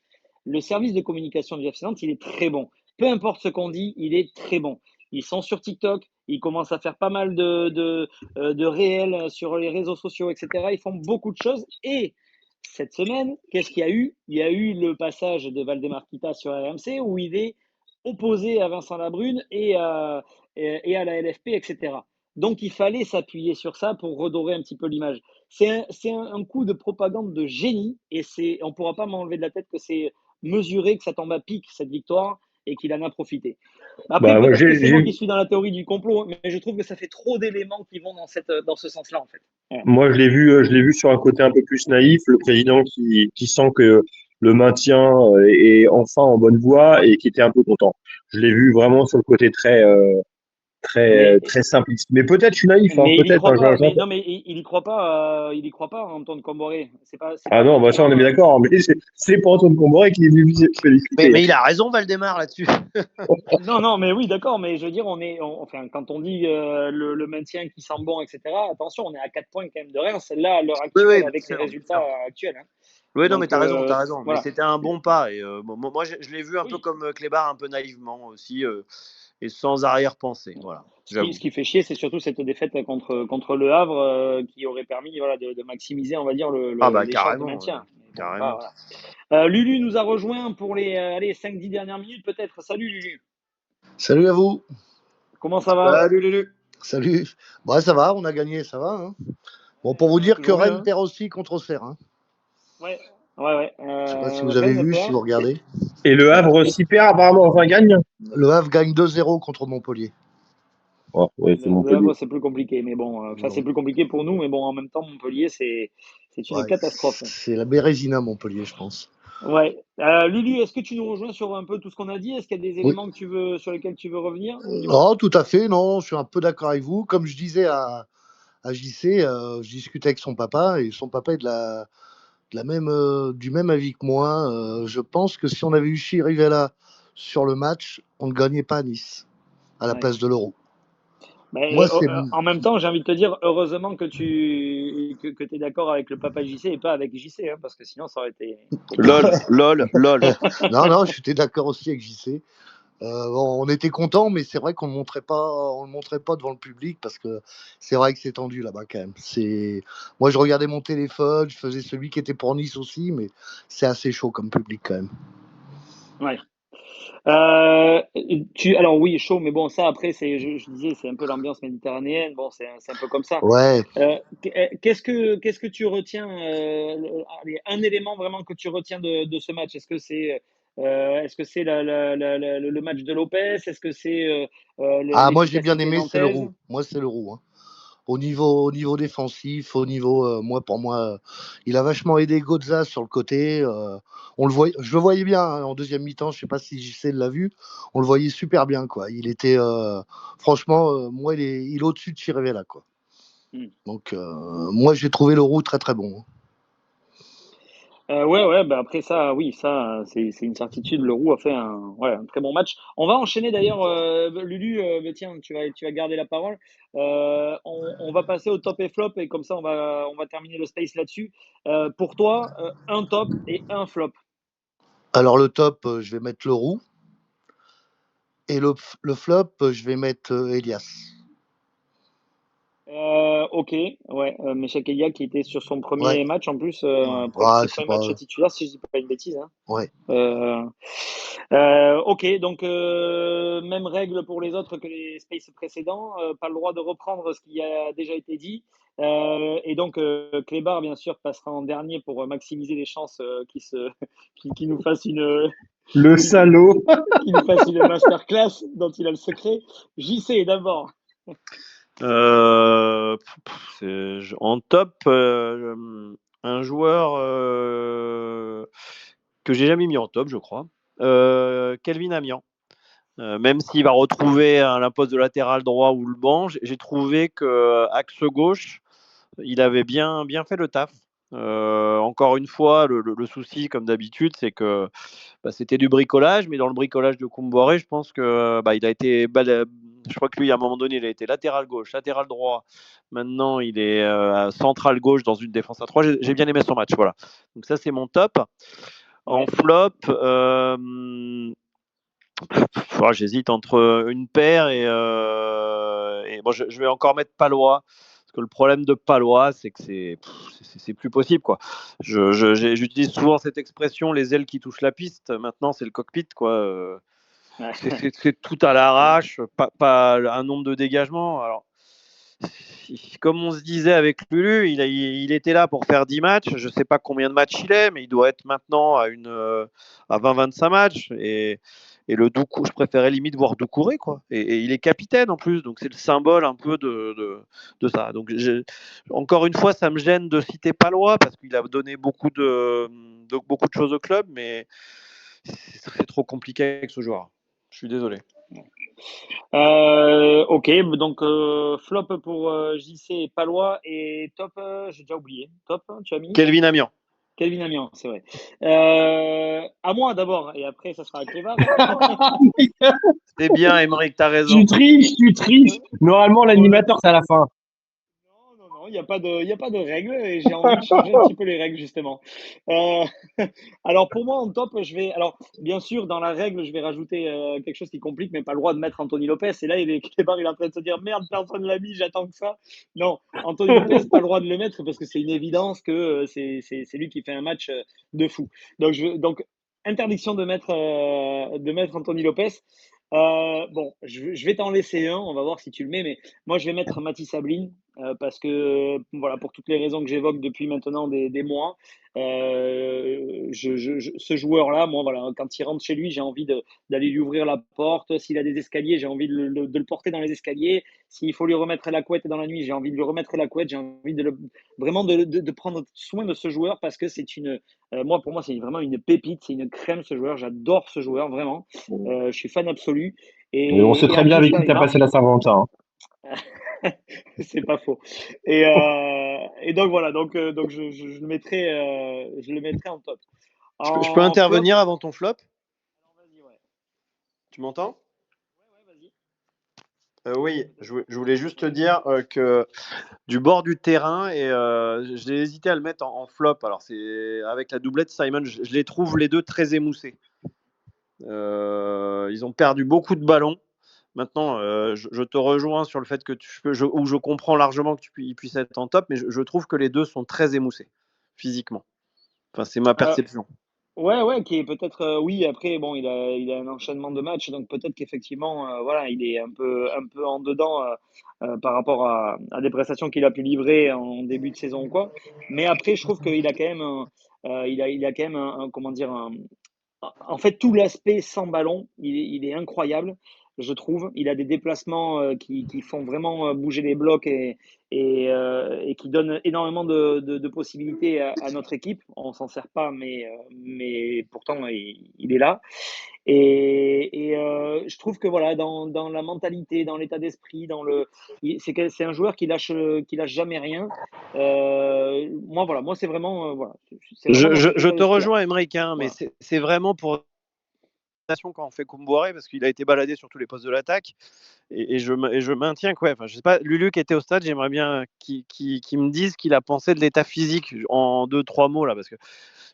le service de communication du FC Nantes, il est très bon. Peu importe ce qu'on dit, il est très bon. Ils sont sur TikTok, ils commencent à faire pas mal de réels sur les réseaux sociaux, etc. Ils font beaucoup de choses. Et cette semaine, qu'est-ce qu'il y a eu? Il y a eu le passage de Valdemar Kita sur RMC où il est opposé à Vincent Labrune et à la LFP, etc. Donc il fallait s'appuyer sur ça pour redorer un petit peu l'image. C'est un coup de propagande de génie, et on ne pourra pas m'enlever de la tête que c'est mesuré, que ça tombe à pic, cette victoire, et qu'il en a profité. Après, Bah, moi, peut-être que c'est j'ai moi eu, qui suis dans la théorie du complot, mais je trouve que ça fait trop d'éléments qui vont dans ce sens-là, en fait. Ouais. moi, je l'ai vu sur un côté un peu plus naïf, le président qui sent que le maintien est enfin en bonne voie et qui était un peu content. Je l'ai vu vraiment sur le côté Mais, très simpliste. Mais peut-être je suis naïf, hein, mais il y peut-être, croit hein, pas. Mais non, mais il y croit pas. Il y croit pas, Antoine Comboré. C'est Ah pas non, bah ça, on est forcément. bien d'accord, mais c'est pas Antoine Comboré qui est venu féliciter. Mais il a raison, Valdemar, là-dessus. Non, non, mais oui, d'accord. Mais je veux dire, enfin, quand on dit le maintien qui sent bon, etc. Attention, on est à 4 points quand même de rien. Celle-là, à l'heure Oui, actuelle, bien avec les sûr, bien résultats sûr. actuels. Hein. Oui, non, mais Donc t'as raison. Mais voilà. c'était un bon pas. Et bon, moi, je l'ai vu un peu Oui. comme Clébar, un peu naïvement aussi, et sans arrière-pensée. Voilà, Ce j'avoue. qui fait chier, c'est surtout cette défaite contre Le Havre qui aurait permis voilà, de maximiser, on va dire, Ah bah les chances de carrément, maintien. Mais bon, carrément. voilà. Lulu nous a rejoint pour les allez, 5-10 dernières minutes, peut-être. Salut, Lulu. Salut à vous. Comment ça va? Salut Lulu. Salut. Bah, ça va, on a gagné, ça va. Hein. Bon, pour vous dire que Toujours mieux, Rennes hein? perd aussi contre Auxerre. Hein. Ouais, ouais, ouais. Je sais pas si vous avez Rennes vu, si perd. vous regardez. Et le Havre aussi perd, apparemment, enfin gagne. Le Havre gagne 2-0 contre Montpellier. Oh, ouais, c'est Le Montpellier. Havre, c'est plus compliqué, mais bon, enfin, c'est Non. plus compliqué pour nous, mais bon, en même temps, Montpellier, c'est une Ouais, catastrophe. c'est la Bérésina, Montpellier, je pense. Ouais. Lulu, est-ce que tu nous rejoins sur un peu tout ce qu'on a dit? Est-ce qu'il y a des Oui. éléments sur lesquels tu veux revenir? Dis-moi. Non, tout à fait. Non, je suis un peu d'accord avec vous. Comme je disais à JC, je discutais avec son papa et son papa est du même avis que moi. Je pense que si on avait eu Chirivella sur le match, on ne gagnait pas à Nice à la Ouais. place de l'Euro. Mais Moi, c'est en même temps, j'ai envie de te dire, heureusement que tu es d'accord avec le papa JC et pas avec JC, hein, parce que sinon, ça aurait été compliqué. Lol. non, non, j'étais d'accord aussi avec JC. Bon, on était content, mais c'est vrai qu'on le montrait pas devant le public parce que c'est vrai que c'est tendu là-bas quand même. Moi, je regardais mon téléphone, je faisais celui qui était pour Nice aussi, mais c'est assez chaud comme public quand même. Ouais. Alors oui, chaud, mais bon, ça après, je disais, c'est un peu l'ambiance méditerranéenne. Bon, c'est un peu comme ça. Ouais. Qu'est-ce que tu retiens allez, un élément vraiment que tu retiens de ce match? Est-ce que c'est le match de Lopez? Est-ce que c'est Moi j'ai bien l'efficacité aimé, c'est le nantaise? roux. Moi c'est le roux. Hein. Au niveau défensif, pour moi, il a vachement aidé Gozza sur le côté. Je le voyais bien hein, en deuxième mi-temps. Je sais pas si JC l'a vu. On le voyait super bien, quoi. Il était, franchement, moi, il est au-dessus de Chirivella, quoi. Hmm. Donc, moi, j'ai trouvé le roux très très bon. Hein. Ouais, bah après ça, oui, ça, c'est une certitude. Le Roux a fait un très bon match. On va enchaîner d'ailleurs, Lulu, bah tiens, tu vas garder la parole. On va passer au top et flop et comme ça, on va terminer le space là-dessus. Pour toi, un top et un flop. Alors le top, je vais mettre le roux et le flop, je vais mettre Elias. Ok, ouais, Meshak Elia qui était sur son Ouais, premier match en plus, ouais, ses c'est premiers pas, matchs titulaires, si je dis pas une bêtise. Hein. ouais. Euh, ok, donc même règle pour les autres que les spaces précédents, pas le droit de reprendre ce qui a déjà été dit. Et donc Clébar, bien sûr, passera en dernier pour maximiser les chances qu'il nous fasse Le qu'il salaud. qu'il nous fasse une masterclass dont il a le secret. JC d'abord. En top, un joueur que j'ai jamais mis en top, je crois. Kelvin Amian. Même s'il va retrouver un poste de latéral droit ou le banc, j'ai trouvé que axe gauche, il avait bien fait le taf. Encore une fois, le souci, comme d'habitude, c'est que c'était du bricolage, mais dans le bricolage de Koumboiré, je pense que il a été je crois que lui, à un moment donné, il a été latéral gauche, latéral droit. Maintenant, il est central gauche dans une défense à 3. J'ai bien aimé son match, voilà. Donc ça, c'est mon top. En Ouais. flop, j'hésite entre une paire et bon, je vais encore mettre Palois. Parce que le problème de Palois, c'est que c'est plus possible, quoi. J'utilise souvent cette expression, les ailes qui touchent la piste. Maintenant, c'est le cockpit, quoi. C'est tout à l'arrache, pas un nombre de dégagements. Alors, comme on se disait avec Lulu, il était là pour faire 10 matchs. Je ne sais pas combien de matchs il est, mais il doit être maintenant à 20-25 matchs. Et Et le Doucouré, je préférais limite voir Doucouré, quoi. Et il est capitaine en plus, donc c'est le symbole un peu de ça. Donc encore une fois, ça me gêne de citer Palois parce qu'il a donné beaucoup beaucoup de choses au club, mais c'est trop compliqué avec ce joueur. Je suis désolé. Ok, donc flop pour JC et Palois et top, j'ai déjà oublié. Top, tu as mis Kelvin Amian. Kelvin Amian, c'est vrai. À moi d'abord, et après ça sera à Clébar. C'est bien, Aymeric, t'as raison. Tu triches. Normalement, l'animateur, c'est à la fin. Non, il n'y a pas de règles et j'ai envie de changer un petit peu les règles justement. Euh, alors pour moi en top, alors bien sûr dans la règle, je vais rajouter quelque chose qui complique, mais pas le droit de mettre Anthony Lopez. Et là, Clébar, il est en train de se dire merde, personne l'a mis, j'attends que ça. Non, Anthony Lopez, pas le droit de le mettre parce que c'est une évidence que c'est lui qui fait un match de fou. Donc interdiction de mettre Anthony Lopez. Bon, je vais t'en laisser un, on va voir si tu le mets, mais moi je vais mettre Mathis Sablin parce que voilà, pour toutes les raisons que j'évoque depuis maintenant des mois, ce joueur-là, moi voilà, quand il rentre chez lui, j'ai envie d'aller lui ouvrir la porte. S'il a des escaliers, j'ai envie de le porter dans les escaliers. S'il faut lui remettre la couette dans la nuit, j'ai envie de lui remettre la couette. J'ai envie vraiment de prendre soin de ce joueur parce que pour moi, c'est vraiment une pépite, c'est une crème ce joueur. J'adore ce joueur vraiment. Je suis fan absolu. Et on sait très En bien plus, avec là, qui tu as passé la Saint-Valentin. c'est pas faux. Et donc voilà, donc je le mettrai en top. Je peux En intervenir flop, avant ton flop? alors vas-y, ouais. Tu m'entends? Ouais, vas-y. Oui, je voulais juste te dire que du bord du terrain, et j'ai hésité à le mettre en flop. Alors, c'est avec la doublette Simon, je les trouve les deux très émoussés. Ils ont perdu beaucoup de ballons. Maintenant, je te rejoins sur le fait que je comprends largement que il puisse être en top, mais je trouve que les deux sont très émoussés physiquement. Enfin, c'est ma perception. Ouais, qui est peut-être, oui, après, bon, il a un enchaînement de matchs, donc peut-être qu'effectivement, voilà, il est un peu en dedans par rapport à des prestations qu'il a pu livrer en début de saison ou quoi. Mais après, je trouve qu'il a quand même, il a quand même comment dire, en fait, tout l'aspect sans ballon, il est incroyable, je trouve. Il a des déplacements qui font vraiment bouger les blocs et qui donnent énormément de possibilités à notre équipe. On s'en sert pas, mais pourtant, il est là. Je trouve que voilà, dans la mentalité, dans l'état d'esprit, c'est un joueur qui lâche jamais rien. Moi, c'est vraiment, voilà, c'est vraiment dans cet Je état te d'esprit-là. rejoins, Emeric, hein, mais Voilà. c'est vraiment pour quand on fait Koumbouré, parce qu'il a été baladé sur tous les postes de l'attaque. Et je maintiens que, ouais, enfin, je sais pas, Lulu qui était au stade, j'aimerais bien qu'il me dise qu'il a pensé de l'état physique en 2-3 mots, là, parce que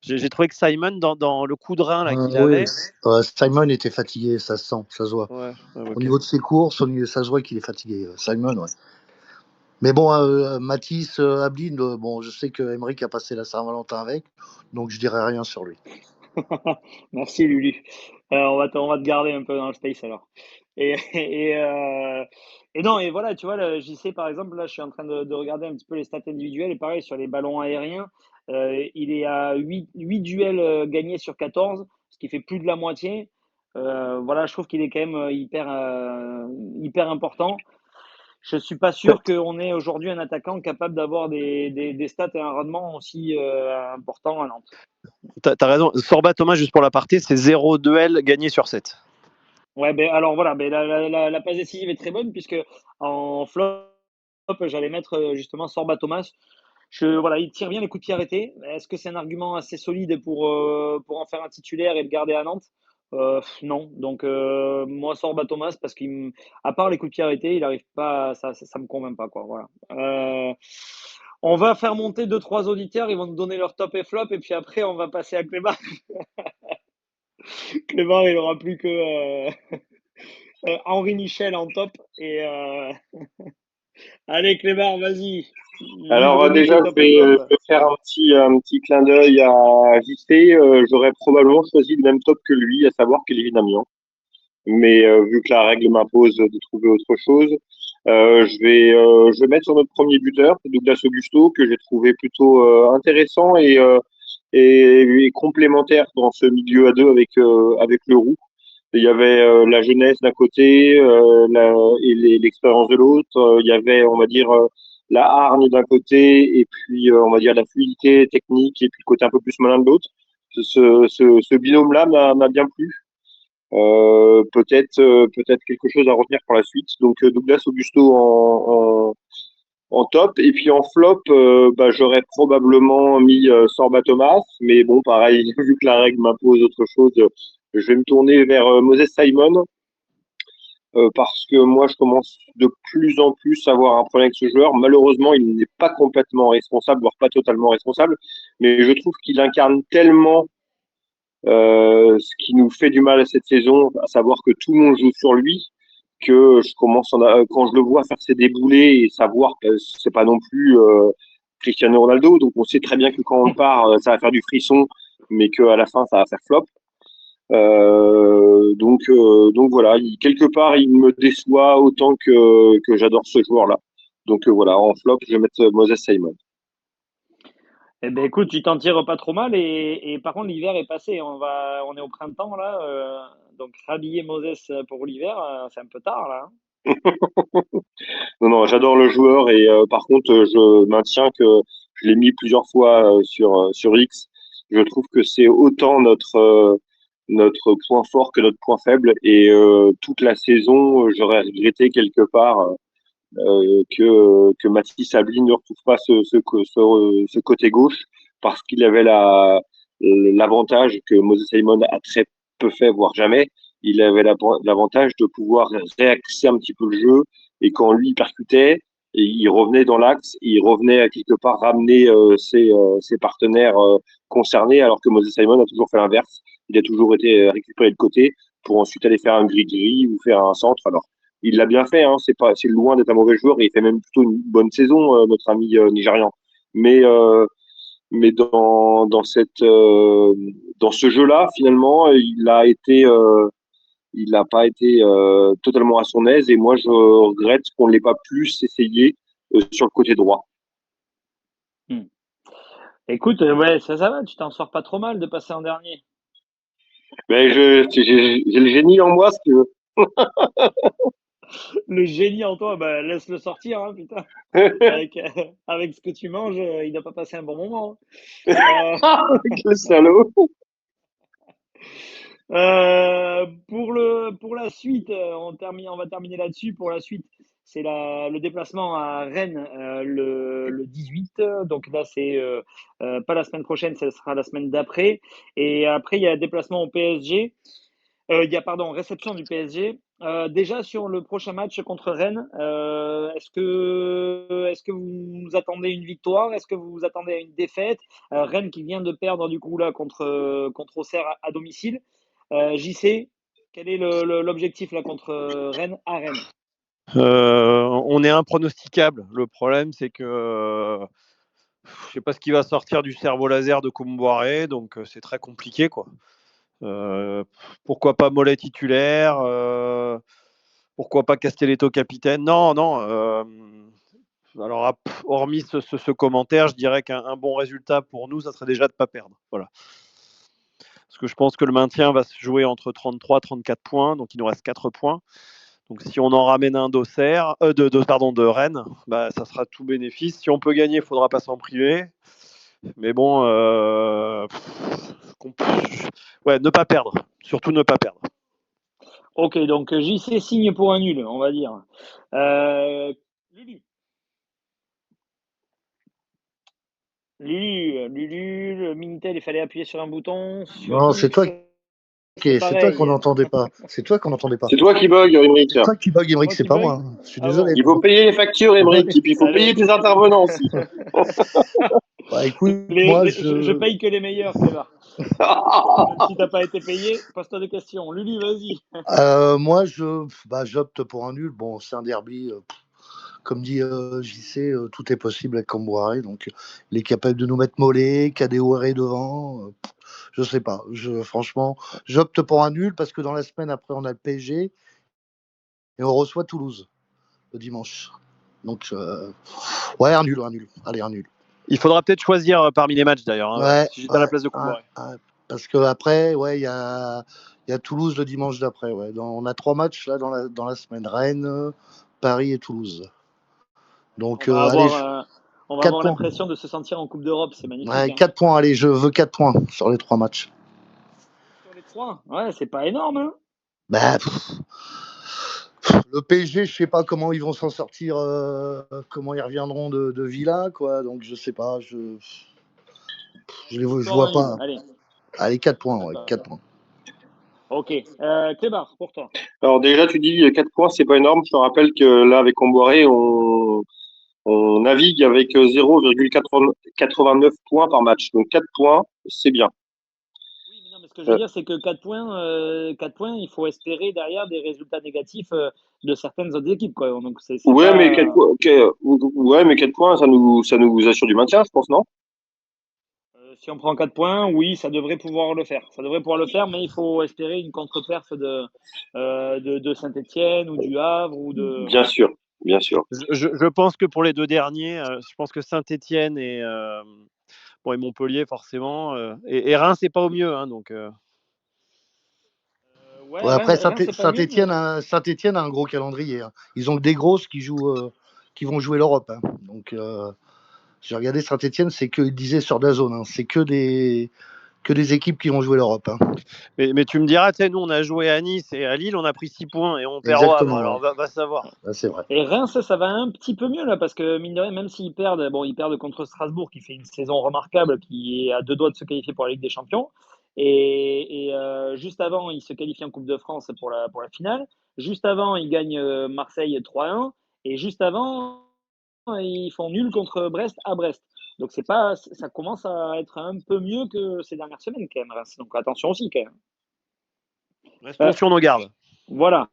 j'ai trouvé que Simon, dans le coup de rein là, qu'il Oui, avait. Simon était fatigué, ça se sent, ça se voit. Ouais, Au ok. niveau de ses courses, ça se voit qu'il est fatigué, Simon, ouais. Mais bon, Mathis, Ablin, bon, je sais que Emeric a passé la Saint-Valentin avec, donc je dirai rien sur lui. Merci Lulu. On va te garder un peu dans le space alors. Et, et, euh, et non, et voilà, tu vois, j'y sais par exemple, là je suis en train de regarder un petit peu les stats individuelles et pareil sur les ballons aériens, il est à 8 duels gagnés sur 14, ce qui fait plus de la moitié. Voilà, je trouve qu'il est quand même hyper important. Je suis pas sûr qu'on ait aujourd'hui un attaquant capable d'avoir des stats et un rendement aussi important à Nantes. T'as raison. Sorba Thomas, juste pour la partie, c'est 0 duel gagné sur 7. Ouais, ben alors voilà, ben la passe décisive est très bonne puisque en flop, j'allais mettre justement Sorba Thomas. Voilà, il tire bien les coups de pied arrêtés. Est-ce que c'est un argument assez solide pour en faire un titulaire et le garder à Nantes? Non. Donc moi Sorba Thomas parce à part les coups de pied arrêtés, il arrive pas, ça me convainc pas quoi. Voilà. On va faire monter deux trois auditeurs, ils vont nous donner leur top et flop et puis après on va passer à Clément. Clément, il aura plus que Henri Michel en top. Allez, Clément, vas-y. Alors Livre-nous tes déjà, top et flop. je vais faire un petit clin d'œil à JC. J'aurais probablement choisi le même top que lui, à savoir Kelvin Amian. Mais vu que la règle m'impose de trouver autre chose, je vais mettre sur notre premier buteur, Douglas Augusto, que j'ai trouvé plutôt intéressant et complémentaire dans ce milieu à deux avec le Roux. Il y avait la jeunesse d'un côté et l'expérience de l'autre. Il y avait, on va dire, la hargne d'un côté et puis, on va dire, la fluidité technique et puis le côté un peu plus malin de l'autre. Ce binôme-là m'a bien plu. Peut-être quelque chose à retenir pour la suite. Donc Douglas Augusto en top. Et puis en flop, bah, j'aurais probablement mis Sorba Thomas. Mais bon, pareil, vu que la règle m'impose autre chose, je vais me tourner vers Moses Simon. Parce que moi, je commence de plus en plus à avoir un problème avec ce joueur. Malheureusement, il n'est pas complètement responsable, voire pas totalement responsable. Mais je trouve qu'il incarne tellement ce qui nous fait du mal à cette saison, à savoir que tout le monde joue sur lui, que quand je le vois faire ses déboulés et savoir que c'est pas non plus Cristiano Ronaldo, donc on sait très bien que quand on part, ça va faire du frisson, mais qu'à la fin, ça va faire flop. Donc voilà, quelque part, il me déçoit autant que j'adore ce joueur-là. Donc voilà, en flop, je vais mettre Moses Simon. Eh ben écoute, tu t'en tires pas trop mal et par contre l'hiver est passé. On est au printemps là, donc rhabiller Moses pour l'hiver, c'est un peu tard là, hein. Non, non, j'adore le joueur et par contre, je maintiens que je l'ai mis plusieurs fois sur X. Je trouve que c'est autant notre point fort que notre point faible et toute la saison, j'aurais regretté quelque part que Mathis Sabli ne retrouve pas ce côté gauche parce qu'il avait l'avantage que Moses Simon a très peu fait, voire jamais. Il avait l'avantage de pouvoir réaxer un petit peu le jeu et quand lui percutait, et il revenait dans l'axe, il revenait à quelque part ramener ses partenaires concernés, alors que Moses Simon a toujours fait l'inverse. Il a toujours été récupéré de côté pour ensuite aller faire un gris-gris ou faire un centre. Alors, il l'a bien fait, hein, c'est loin d'être un mauvais joueur et il fait même plutôt une bonne saison, notre ami nigérian. Mais, mais dans ce jeu-là, finalement, il n'a pas été totalement à son aise et moi je regrette qu'on ne l'ait pas plus essayé sur le côté droit. Hmm. Écoute, ouais, ça va, tu t'en sors pas trop mal de passer en dernier. Mais j'ai le génie en moi, si tu veux. Le génie en toi, bah, laisse-le sortir, hein, putain. Avec ce que tu manges, il doit pas passer un bon moment, hein. Quel salaud. Pour la suite, on va terminer là-dessus. Pour la suite, c'est le déplacement à Rennes le 18. Donc là, c'est pas la semaine prochaine, ce sera la semaine d'après. Et après, il y a déplacement au PSG. Il y a, pardon, réception du PSG. Déjà sur le prochain match contre Rennes, est-ce que vous attendez une victoire? Est-ce que vous attendez à une défaite? Rennes qui vient de perdre du coup là contre Auxerre à domicile. JC, quel est l'objectif là contre Rennes à Rennes? On est impronosticable. Le problème, c'est que je sais pas ce qui va sortir du cerveau laser de Koumboiré, donc c'est très compliqué, quoi. Pourquoi pas Mollet titulaire, pourquoi pas Castelletto capitaine? Non, non. Alors, hormis ce commentaire, je dirais qu'un bon résultat pour nous, ça serait déjà de ne pas perdre. Voilà. Parce que je pense que le maintien va se jouer entre 33 et 34 points, donc il nous reste 4 points. Donc si on en ramène un de Rennes, bah, ça sera tout bénéfice. Si on peut gagner, il ne faudra pas s'en priver. Mais bon, ouais, ne pas perdre. Surtout ne pas perdre. Ok, donc JC signe pour un nul, on va dire. Lulu. Lulu, le Minitel, il fallait appuyer sur un bouton. Sur Non, c'est toi X, c'est toi qu'on pareil. n'entendait pas. C'est toi qu'on n'entendait pas. C'est toi qui bug, Émeric. C'est toi qui bug, Émeric, Moi c'est qui pas bug. moi, hein. Je suis Ah désolé. bon. Il faut payer les factures, Émeric, et puis il faut Allez. payer tes intervenants aussi. Bah écoute, moi Je paye que les meilleurs, Clébar. Même si t'as pas été payé, pose-toi des questions. Lulu, vas-y. moi j'opte pour un nul. Bon, c'est un derby. Comme dit JC, tout est possible avec Cambouaré. Donc il est capable de nous mettre Mollet, Kadewere devant. Je sais pas. Franchement, j'opte pour un nul parce que dans la semaine après, on a le PSG et on reçoit Toulouse le dimanche. Donc, ouais, un nul. Allez, un nul. Il faudra peut-être choisir parmi les matchs d'ailleurs, hein, Ouais, si j'étais à la place de Koumboiré. parce que après, ouais, il y a Il y a Toulouse le dimanche d'après. Ouais. On a 3 matchs là dans la semaine. Rennes, Paris et Toulouse. Donc, allez, On va 4 avoir points. l'impression de se sentir en Coupe d'Europe, c'est magnifique. Ouais, hein. 4 points, allez, je veux 4 points sur les 3 matchs. Sur les 3, ouais, c'est pas énorme. Hein. Bah, le PSG, je sais pas comment ils vont s'en sortir, comment ils reviendront de Villa, quoi. Donc, je sais pas, je vois pas. Allez. Allez, 4 points, ouais, 4 points. Ok. Clébar, pour toi. Alors déjà, tu dis 4 points, c'est pas énorme. Je te rappelle que là, avec Comboiré, on navigue avec 0,89 points par match. Donc 4 points, c'est bien. Oui, mais non, mais ce que je veux dire, c'est que 4 points, il faut espérer derrière des résultats négatifs de certaines autres équipes. Quoi. Donc, Ouais, pas... mais 4 points, ouais, mais 4 points, ça nous assure du maintien, je pense, non? Si on prend 4 points, oui, ça devrait pouvoir le faire. Ça devrait pouvoir le faire, mais il faut espérer une contre-perf de Saint-Etienne ou du Havre. Bien sûr, bien sûr. Je pense que pour les 2 derniers, je pense que Saint-Etienne et Montpellier, forcément. Et Reims, c'est pas au mieux. Hein, donc, ouais, après, Reims, c'est pas mieux, Saint-Etienne a un gros calendrier. Hein. Ils ont que des grosses qui vont jouer l'Europe. Hein. Donc, j'ai regardé Saint-Etienne, c'est que, il disait sur DAZN, hein, c'est que des équipes qui vont jouer l'Europe. Hein. mais tu me diras, nous, on a joué à Nice et à Lille, on a pris 6 points et on perd au Havre. Alors, va savoir. Là, c'est vrai. Et Reims, ça va un petit peu mieux là, parce que mine de rien, même s'ils perdent, ils perdent contre Strasbourg, qui fait une saison remarquable, qui est à 2 doigts de se qualifier pour la Ligue des Champions. Et juste avant, ils se qualifient en Coupe de France pour la finale. Juste avant, ils gagnent Marseille 3-1. Et juste avant, ils font nul contre Brest à Brest. Donc ça commence à être un peu mieux que ces dernières semaines quand même, Reims. Donc attention aussi quand même. Restons sur nos gardes. Voilà.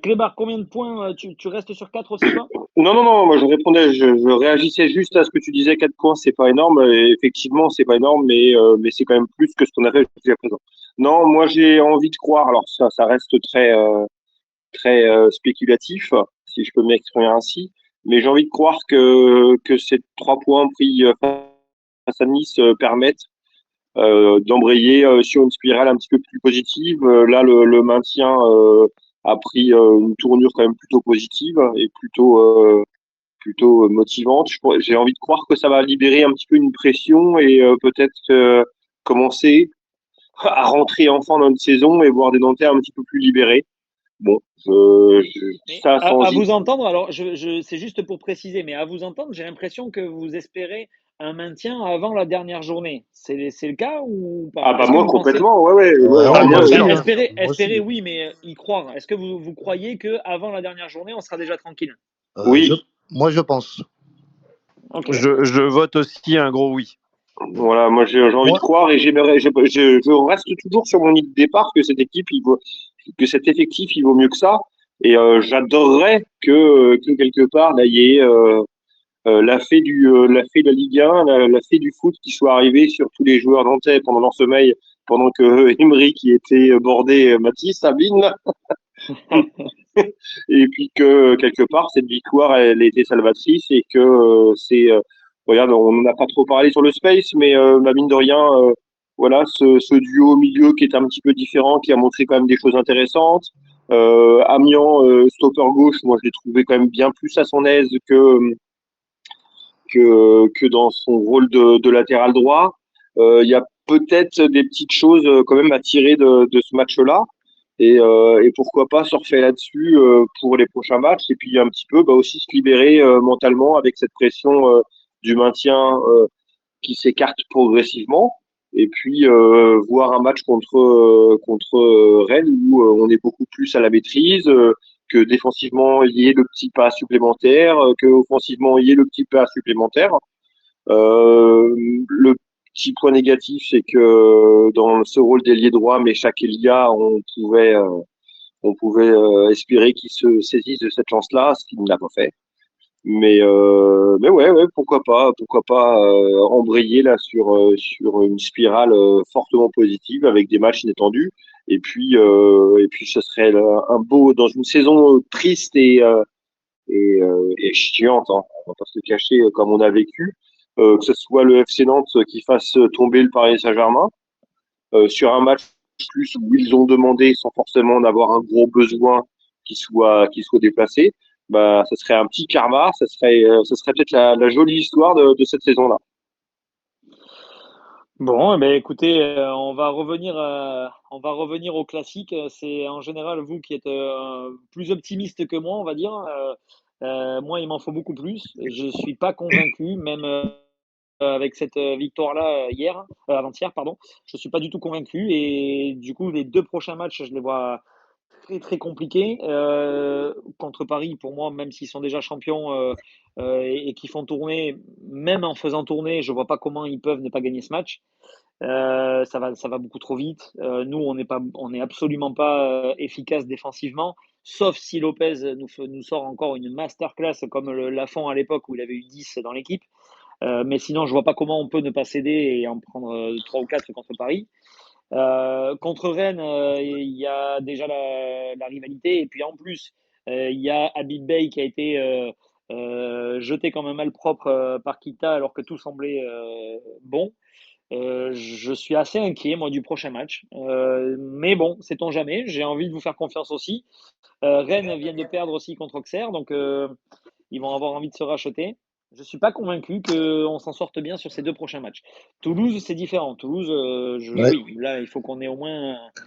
Clébar, combien de points tu restes sur 4 aussi, toi? Non, moi je répondais, je réagissais juste à ce que tu disais, 4 points, c'est pas énorme. Et effectivement, c'est pas énorme, mais c'est quand même plus que ce qu'on a fait jusqu'à présent. Non, moi j'ai envie de croire, alors ça reste très spéculatif, si je peux m'exprimer ainsi, mais j'ai envie de croire que ces 3 points pris face à Nice permettent d'embrayer sur une spirale un petit peu plus positive. Là, le maintien a pris une tournure quand même plutôt positive et plutôt motivante. J'ai envie de croire que ça va libérer un petit peu une pression et peut-être commencer à rentrer enfin dans une saison et voir des Nantais un petit peu plus libérés. Bon, je dis ça sans à vous entendre, alors c'est juste pour préciser, mais à vous entendre, j'ai l'impression que vous espérez un maintien avant la dernière journée. C'est le cas ou pas? Ah bah Est-ce que moi vous pensez... complètement, ouais, Ouais, bien moi aussi, sûr. hein. espérer, Moi aussi. espérer, oui, mais y croire. Est-ce que vous croyez qu'avant la dernière journée, on sera déjà tranquille? Oui. Moi, je pense. Okay. Je vote aussi un gros oui. Voilà, moi j'ai envie de croire et je reste toujours sur mon idée de départ que cette équipe, que cet effectif, il vaut mieux que ça. Et j'adorerais que quelque part, là, il y ait la fée de la Ligue 1, la fée du foot qui soit arrivée sur tous les joueurs nantais pendant leur sommeil, pendant que Emery qui était bordé Mathis, Sabine, et puis que quelque part cette victoire elle était salvatrice et que regarde, on n'en a pas trop parlé sur le space, mais mine de rien, voilà, ce duo au milieu qui est un petit peu différent, qui a montré quand même des choses intéressantes. Amiens, stopper gauche, moi je l'ai trouvé quand même bien plus à son aise que dans son rôle de latéral droit. Il y a peut-être des petites choses quand même à tirer de ce match-là. Et pourquoi pas surfer là-dessus pour les prochains matchs et puis un petit peu aussi se libérer mentalement avec cette pression du maintien qui s'écarte progressivement et puis voir un match contre Rennes où on est beaucoup plus à la maîtrise, que défensivement il y ait le petit pas supplémentaire, que offensivement il y ait le petit pas supplémentaire. Le petit point négatif, c'est que dans ce rôle d'ailier droit, mais chaque Elia, on pouvait espérer qu'il se saisisse de cette chance-là, ce qu'il n'a pas fait. Mais ouais, pourquoi pas embrayer là sur une spirale fortement positive avec des matchs inattendus. Et puis ce serait un beau dans une saison triste et chiante, hein, on va pas se le cacher comme on a vécu. Que ce soit le FC Nantes qui fasse tomber le Paris Saint-Germain sur un match plus où ils ont demandé sans forcément en avoir un gros besoin qui soit déplacé, bah, ça serait un petit karma, ça serait peut-être la jolie histoire de cette saison-là. Bon, eh ben, écoutez, on va revenir au classique. C'est en général vous qui êtes plus optimiste que moi, on va dire. Moi, il m'en faut beaucoup plus. Je suis pas convaincu, même avec cette victoire-là hier, avant-hier, pardon. Je suis pas du tout convaincu. Et du coup, les deux prochains matchs, je les vois très très compliqués. Contre Paris, pour moi, même s'ils sont déjà champions et qui font tourner, même en faisant tourner, je vois pas comment ils peuvent ne pas gagner ce match. Ça va beaucoup trop vite. Nous, on n'est absolument pas efficace défensivement, sauf si Lopez nous sort encore une masterclass comme l'a font à l'époque où il avait eu 10 dans l'équipe. Mais sinon, je vois pas comment on peut ne pas céder et en prendre 3 ou 4 contre Paris. Contre Rennes, il y a déjà la rivalité et puis en plus, il y a Habib Bey qui a été jeté comme un malpropre par Kita alors que tout semblait bon. Je suis assez inquiet, moi, du prochain match. Mais bon, sait-on jamais. J'ai envie de vous faire confiance aussi. Rennes vient de perdre aussi contre Auxerre, donc ils vont avoir envie de se racheter. Je ne suis pas convaincu qu'on s'en sorte bien sur ces deux prochains matchs. Toulouse, c'est différent. Toulouse, Ouais. oui, là, il faut qu'on ait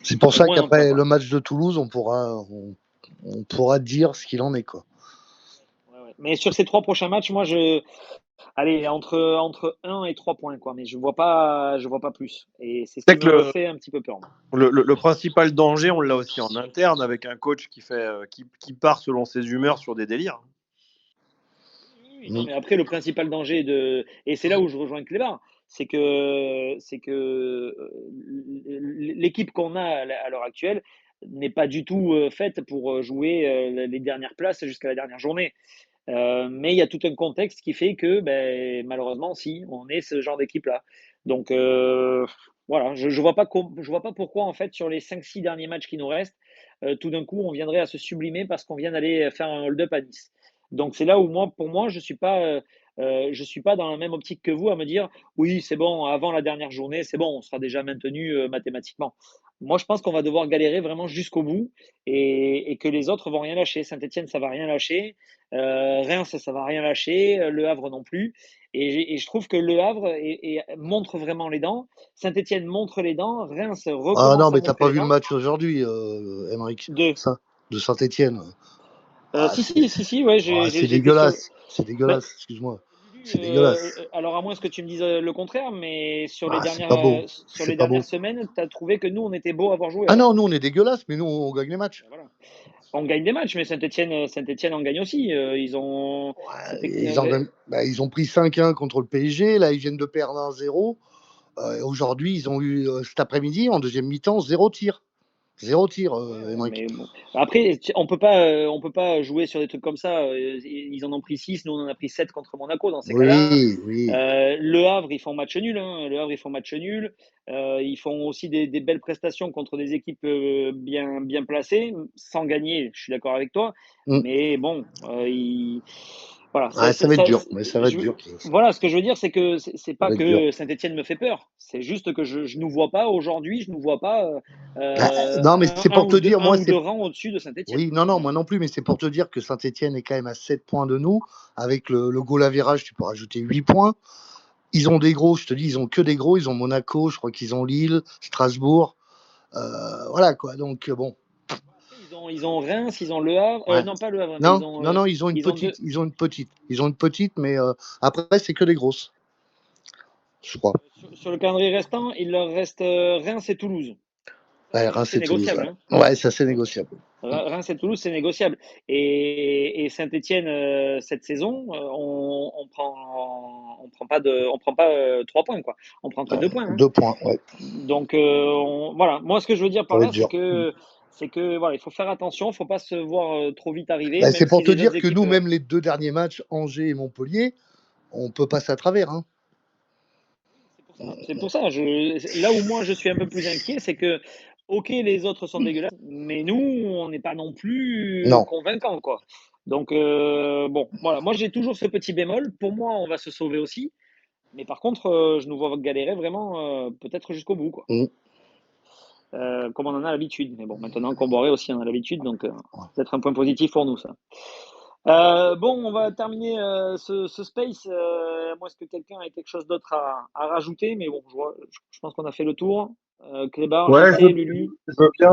C'est pour au ça moins un point, qu'après quoi. le match de Toulouse, on pourra dire ce qu'il en est, quoi. Ouais, ouais. Mais sur ces trois prochains matchs, moi, allez, entre 1 et 3 points, quoi. Mais je vois pas plus. Et c'est ce qui C'est que me fait un petit peu peur. le principal danger, on l'a aussi en interne avec un coach qui part selon ses humeurs sur des délires. Oui, non, mais après, le principal danger et c'est là où je rejoins Clément, c'est que l'équipe qu'on a à l'heure actuelle n'est pas du tout faite pour jouer les dernières places jusqu'à la dernière journée. Mais il y a tout un contexte qui fait que, ben, malheureusement, si, on est ce genre d'équipe-là. Donc, voilà, je je vois pas pourquoi, en fait, sur les 5-6 derniers matchs qui nous restent, tout d'un coup, on viendrait à se sublimer parce qu'on vient d'aller faire un hold-up à Nice. Donc, c'est là où, moi, pour moi, je suis pas dans la même optique que vous à me dire, oui, c'est bon, avant la dernière journée, c'est bon, on sera déjà maintenu mathématiquement. Moi, je pense qu'on va devoir galérer vraiment jusqu'au bout et que les autres vont rien lâcher. Saint-Etienne, ça va rien lâcher. Reims, ça va rien lâcher, Le Havre non plus. Et je trouve que Le Havre montre vraiment les dents. Saint-Etienne montre les dents. Reims Ah non, recommence à mais t'as montrer pas les vu le dents. match aujourd'hui, Emeric, De, ça, de Saint-Étienne. Ah, si, ouais, c'est j'étais sur. dégueulasse, c'est Ben, dégueulasse, excuse-moi. Lulu, C'est dégueulasse. alors à moins que tu me dises le contraire, mais Ah, c'est pas beau, sur c'est les pas beau. dernières semaines, tu as trouvé que nous, on était beau à avoir joué Ah alors. non, nous on est dégueulasse, mais nous on gagne les matchs. Ben voilà. On gagne des matchs, mais Saint-Etienne en gagne aussi. Ils ont. Ouais, C'était. ils ont pris 5-1 contre le PSG, là ils viennent de perdre 1-0. Aujourd'hui, ils ont eu cet après-midi, en deuxième mi-temps, 0 tir. 0 tir, Ouais, Emeric. mais bon. Après, on peut pas jouer sur des trucs comme ça. Ils en ont pris 6, nous on en a pris 7 contre Monaco dans ces cas-là. Oui, oui. Le Havre, ils font match nul, hein. Le Havre, ils font match nul. Ils font aussi des belles prestations contre des équipes bien placées, sans gagner, je suis d'accord avec toi. Mm. Mais bon, voilà, Ouais, ça va être dur, mais ça va être dur. voilà, ce que je veux dire, c'est que c'est Ça pas va être dur. que Saint-Etienne me fait peur. C'est juste que je nous vois pas aujourd'hui, je nous vois pas Ah, non, mais c'est pour te dire, un moi, ou deux c'est. rangs au-dessus de Saint-Etienne. Oui, non, non, moi non plus, mais c'est pour te dire que Saint-Etienne est quand même à 7 points de nous. Avec le goal average, tu peux rajouter 8 points. Ils ont des gros, je te dis, ils ont que des gros. Ils ont Monaco, je crois qu'ils ont Lille, Strasbourg. Voilà, quoi. Donc, bon. Ils ont Reims, ils ont Le Havre, Ouais. non pas Le Havre, mais Non, non, non, ils ont une ils ont deux. petite. Ils ont une petite. Ils ont une petite, mais après, c'est que des grosses, je crois. Sur le calendrier restant, il leur reste Reims et Toulouse. Ouais, Ça, Reims c'est et Toulouse, négociable, ouais. hein. Ouais, ça, c'est négociable. Reims et Toulouse, c'est négociable. Et Saint-Etienne, cette saison, on prend pas 3 points, quoi. On prend que 2 points, hein. 2 points, ouais. Donc, voilà. Moi, ce que je veux dire Ça par va là, être dur. c'est que voilà, il faut faire attention, il ne faut pas se voir trop vite arriver, Bah, même c'est pour si te les autres dire que équipes. nous, même les 2 derniers matchs, Angers et Montpellier, on peut passer à travers. Hein. C'est pour ça. Là où moi je suis un peu plus inquiet, c'est que, ok, les autres sont dégueulasses, mais nous, on n'est pas non plus Non. convaincants, quoi. Donc, bon, voilà. Moi, j'ai toujours ce petit bémol. Pour moi, on va se sauver aussi. Mais par contre, je nous vois galérer vraiment, peut-être jusqu'au bout, quoi. Mm. comme on en a l'habitude. Mais bon, maintenant, Comboré aussi en a l'habitude, donc peut-être un point positif pour nous, ça. Bon, on va terminer ce space. Moi, est-ce que quelqu'un a quelque chose d'autre à rajouter? Mais bon, je pense qu'on a fait le tour. Clébar, Ouais, JC, Lulu. je veux bien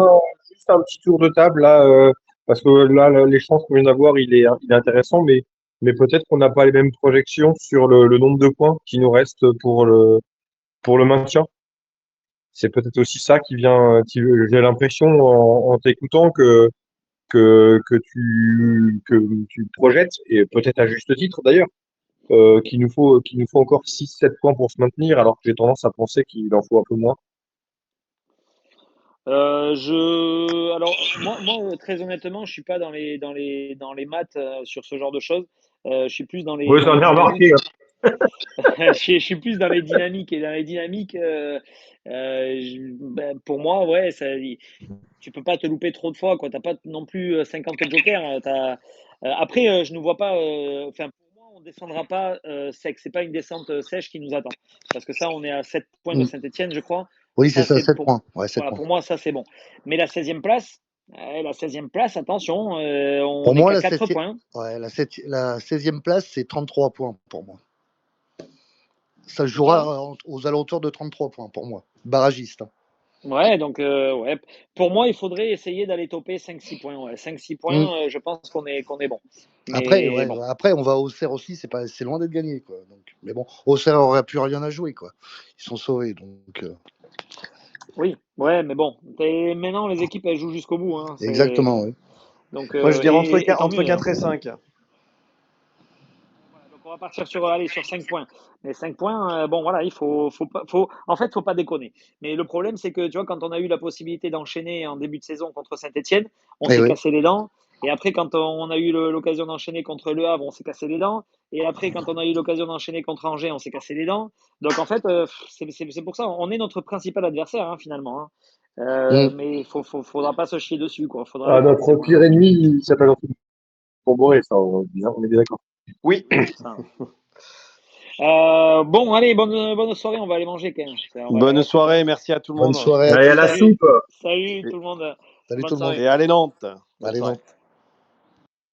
juste un petit tour de table là, parce que là, l'échange qu'on vient d'avoir, il est intéressant, mais peut-être qu'on n'a pas les mêmes projections sur le nombre de points qui nous reste pour le maintien. C'est peut-être aussi ça qui vient. J'ai l'impression en t'écoutant que tu projettes, et peut-être à juste titre d'ailleurs, qu'il nous faut encore 6-7 points pour se maintenir, alors que j'ai tendance à penser qu'il en faut un peu moins. Alors, moi, très honnêtement, je suis pas dans les maths sur ce genre de choses. Je suis plus dans les, Oui, dans j'en les ai remarqué, dynamiques. hein. Je suis plus dans les dynamiques et dans les dynamiques. Pour moi, ouais, tu peux pas te louper trop de fois, quoi. T'as pas non plus 50 jokers. Après, je ne vois pas. Enfin, pour moi, on descendra pas sec. C'est pas une descente sèche qui nous attend, parce que ça, on est à 7 points de Mm. Saint-Etienne, je crois. Oui, c'est Ça, ça, c'est 7 pour, points. Ouais, 7 voilà, points. pour moi, ça c'est bon. Mais la 16e place, attention, on Pour n'est moi, qu'à la 4 septième, points. ouais, la 16e place, c'est 33 points pour moi. Ça se C'est ça, hein. jouera aux alentours de 33 points pour moi. Barragiste, hein. Ouais, donc ouais. Pour moi, il faudrait essayer d'aller toper 5-6 points. Ouais. 5-6 Mm. points, je pense qu'on est bon. Après, Mais ouais, bon, après, on va au Auxerre aussi, c'est loin d'être gagné, quoi. Donc, mais bon, Auxerre aurait plus rien à jouer, quoi. Ils sont sauvés, donc oui, ouais, mais bon. Maintenant, les équipes, elles jouent jusqu'au bout. Hein. exactement, oui. Donc, Moi, je dirais et tant entre mieux. Hein. 4 et 5. Voilà, donc on va partir sur 5 points. Mais 5 points, bon voilà, en fait, faut pas déconner. Mais le problème, c'est que tu vois, quand on a eu la possibilité d'enchaîner en début de saison contre Saint-Etienne, on Eh s'est oui. cassé les dents. Et après, quand on a eu l'occasion d'enchaîner contre Le Havre, on s'est cassé les dents. Et après, quand on a eu l'occasion d'enchaîner contre Angers, on s'est cassé les dents. Donc en fait, c'est pour ça, on est notre principal adversaire, hein, finalement. Hein. Mm. Mais faudra pas se chier dessus, quoi. Faudra Ah, les prendre, ces notre points-là. pire ennemi, il s'appelle Comboré, ça, on est bien d'accord. Oui. Ça. Bon, allez, bonne soirée, on va aller manger quand même. Il Bonne reste pas. soirée, merci à tout le Bonne monde. soirée à Allez, à tous. la Salut, soupe! salut Et, tout le monde. Salut tout Bonne le monde. soirée. et allez Nantes. Bonne Allez, soirée. non.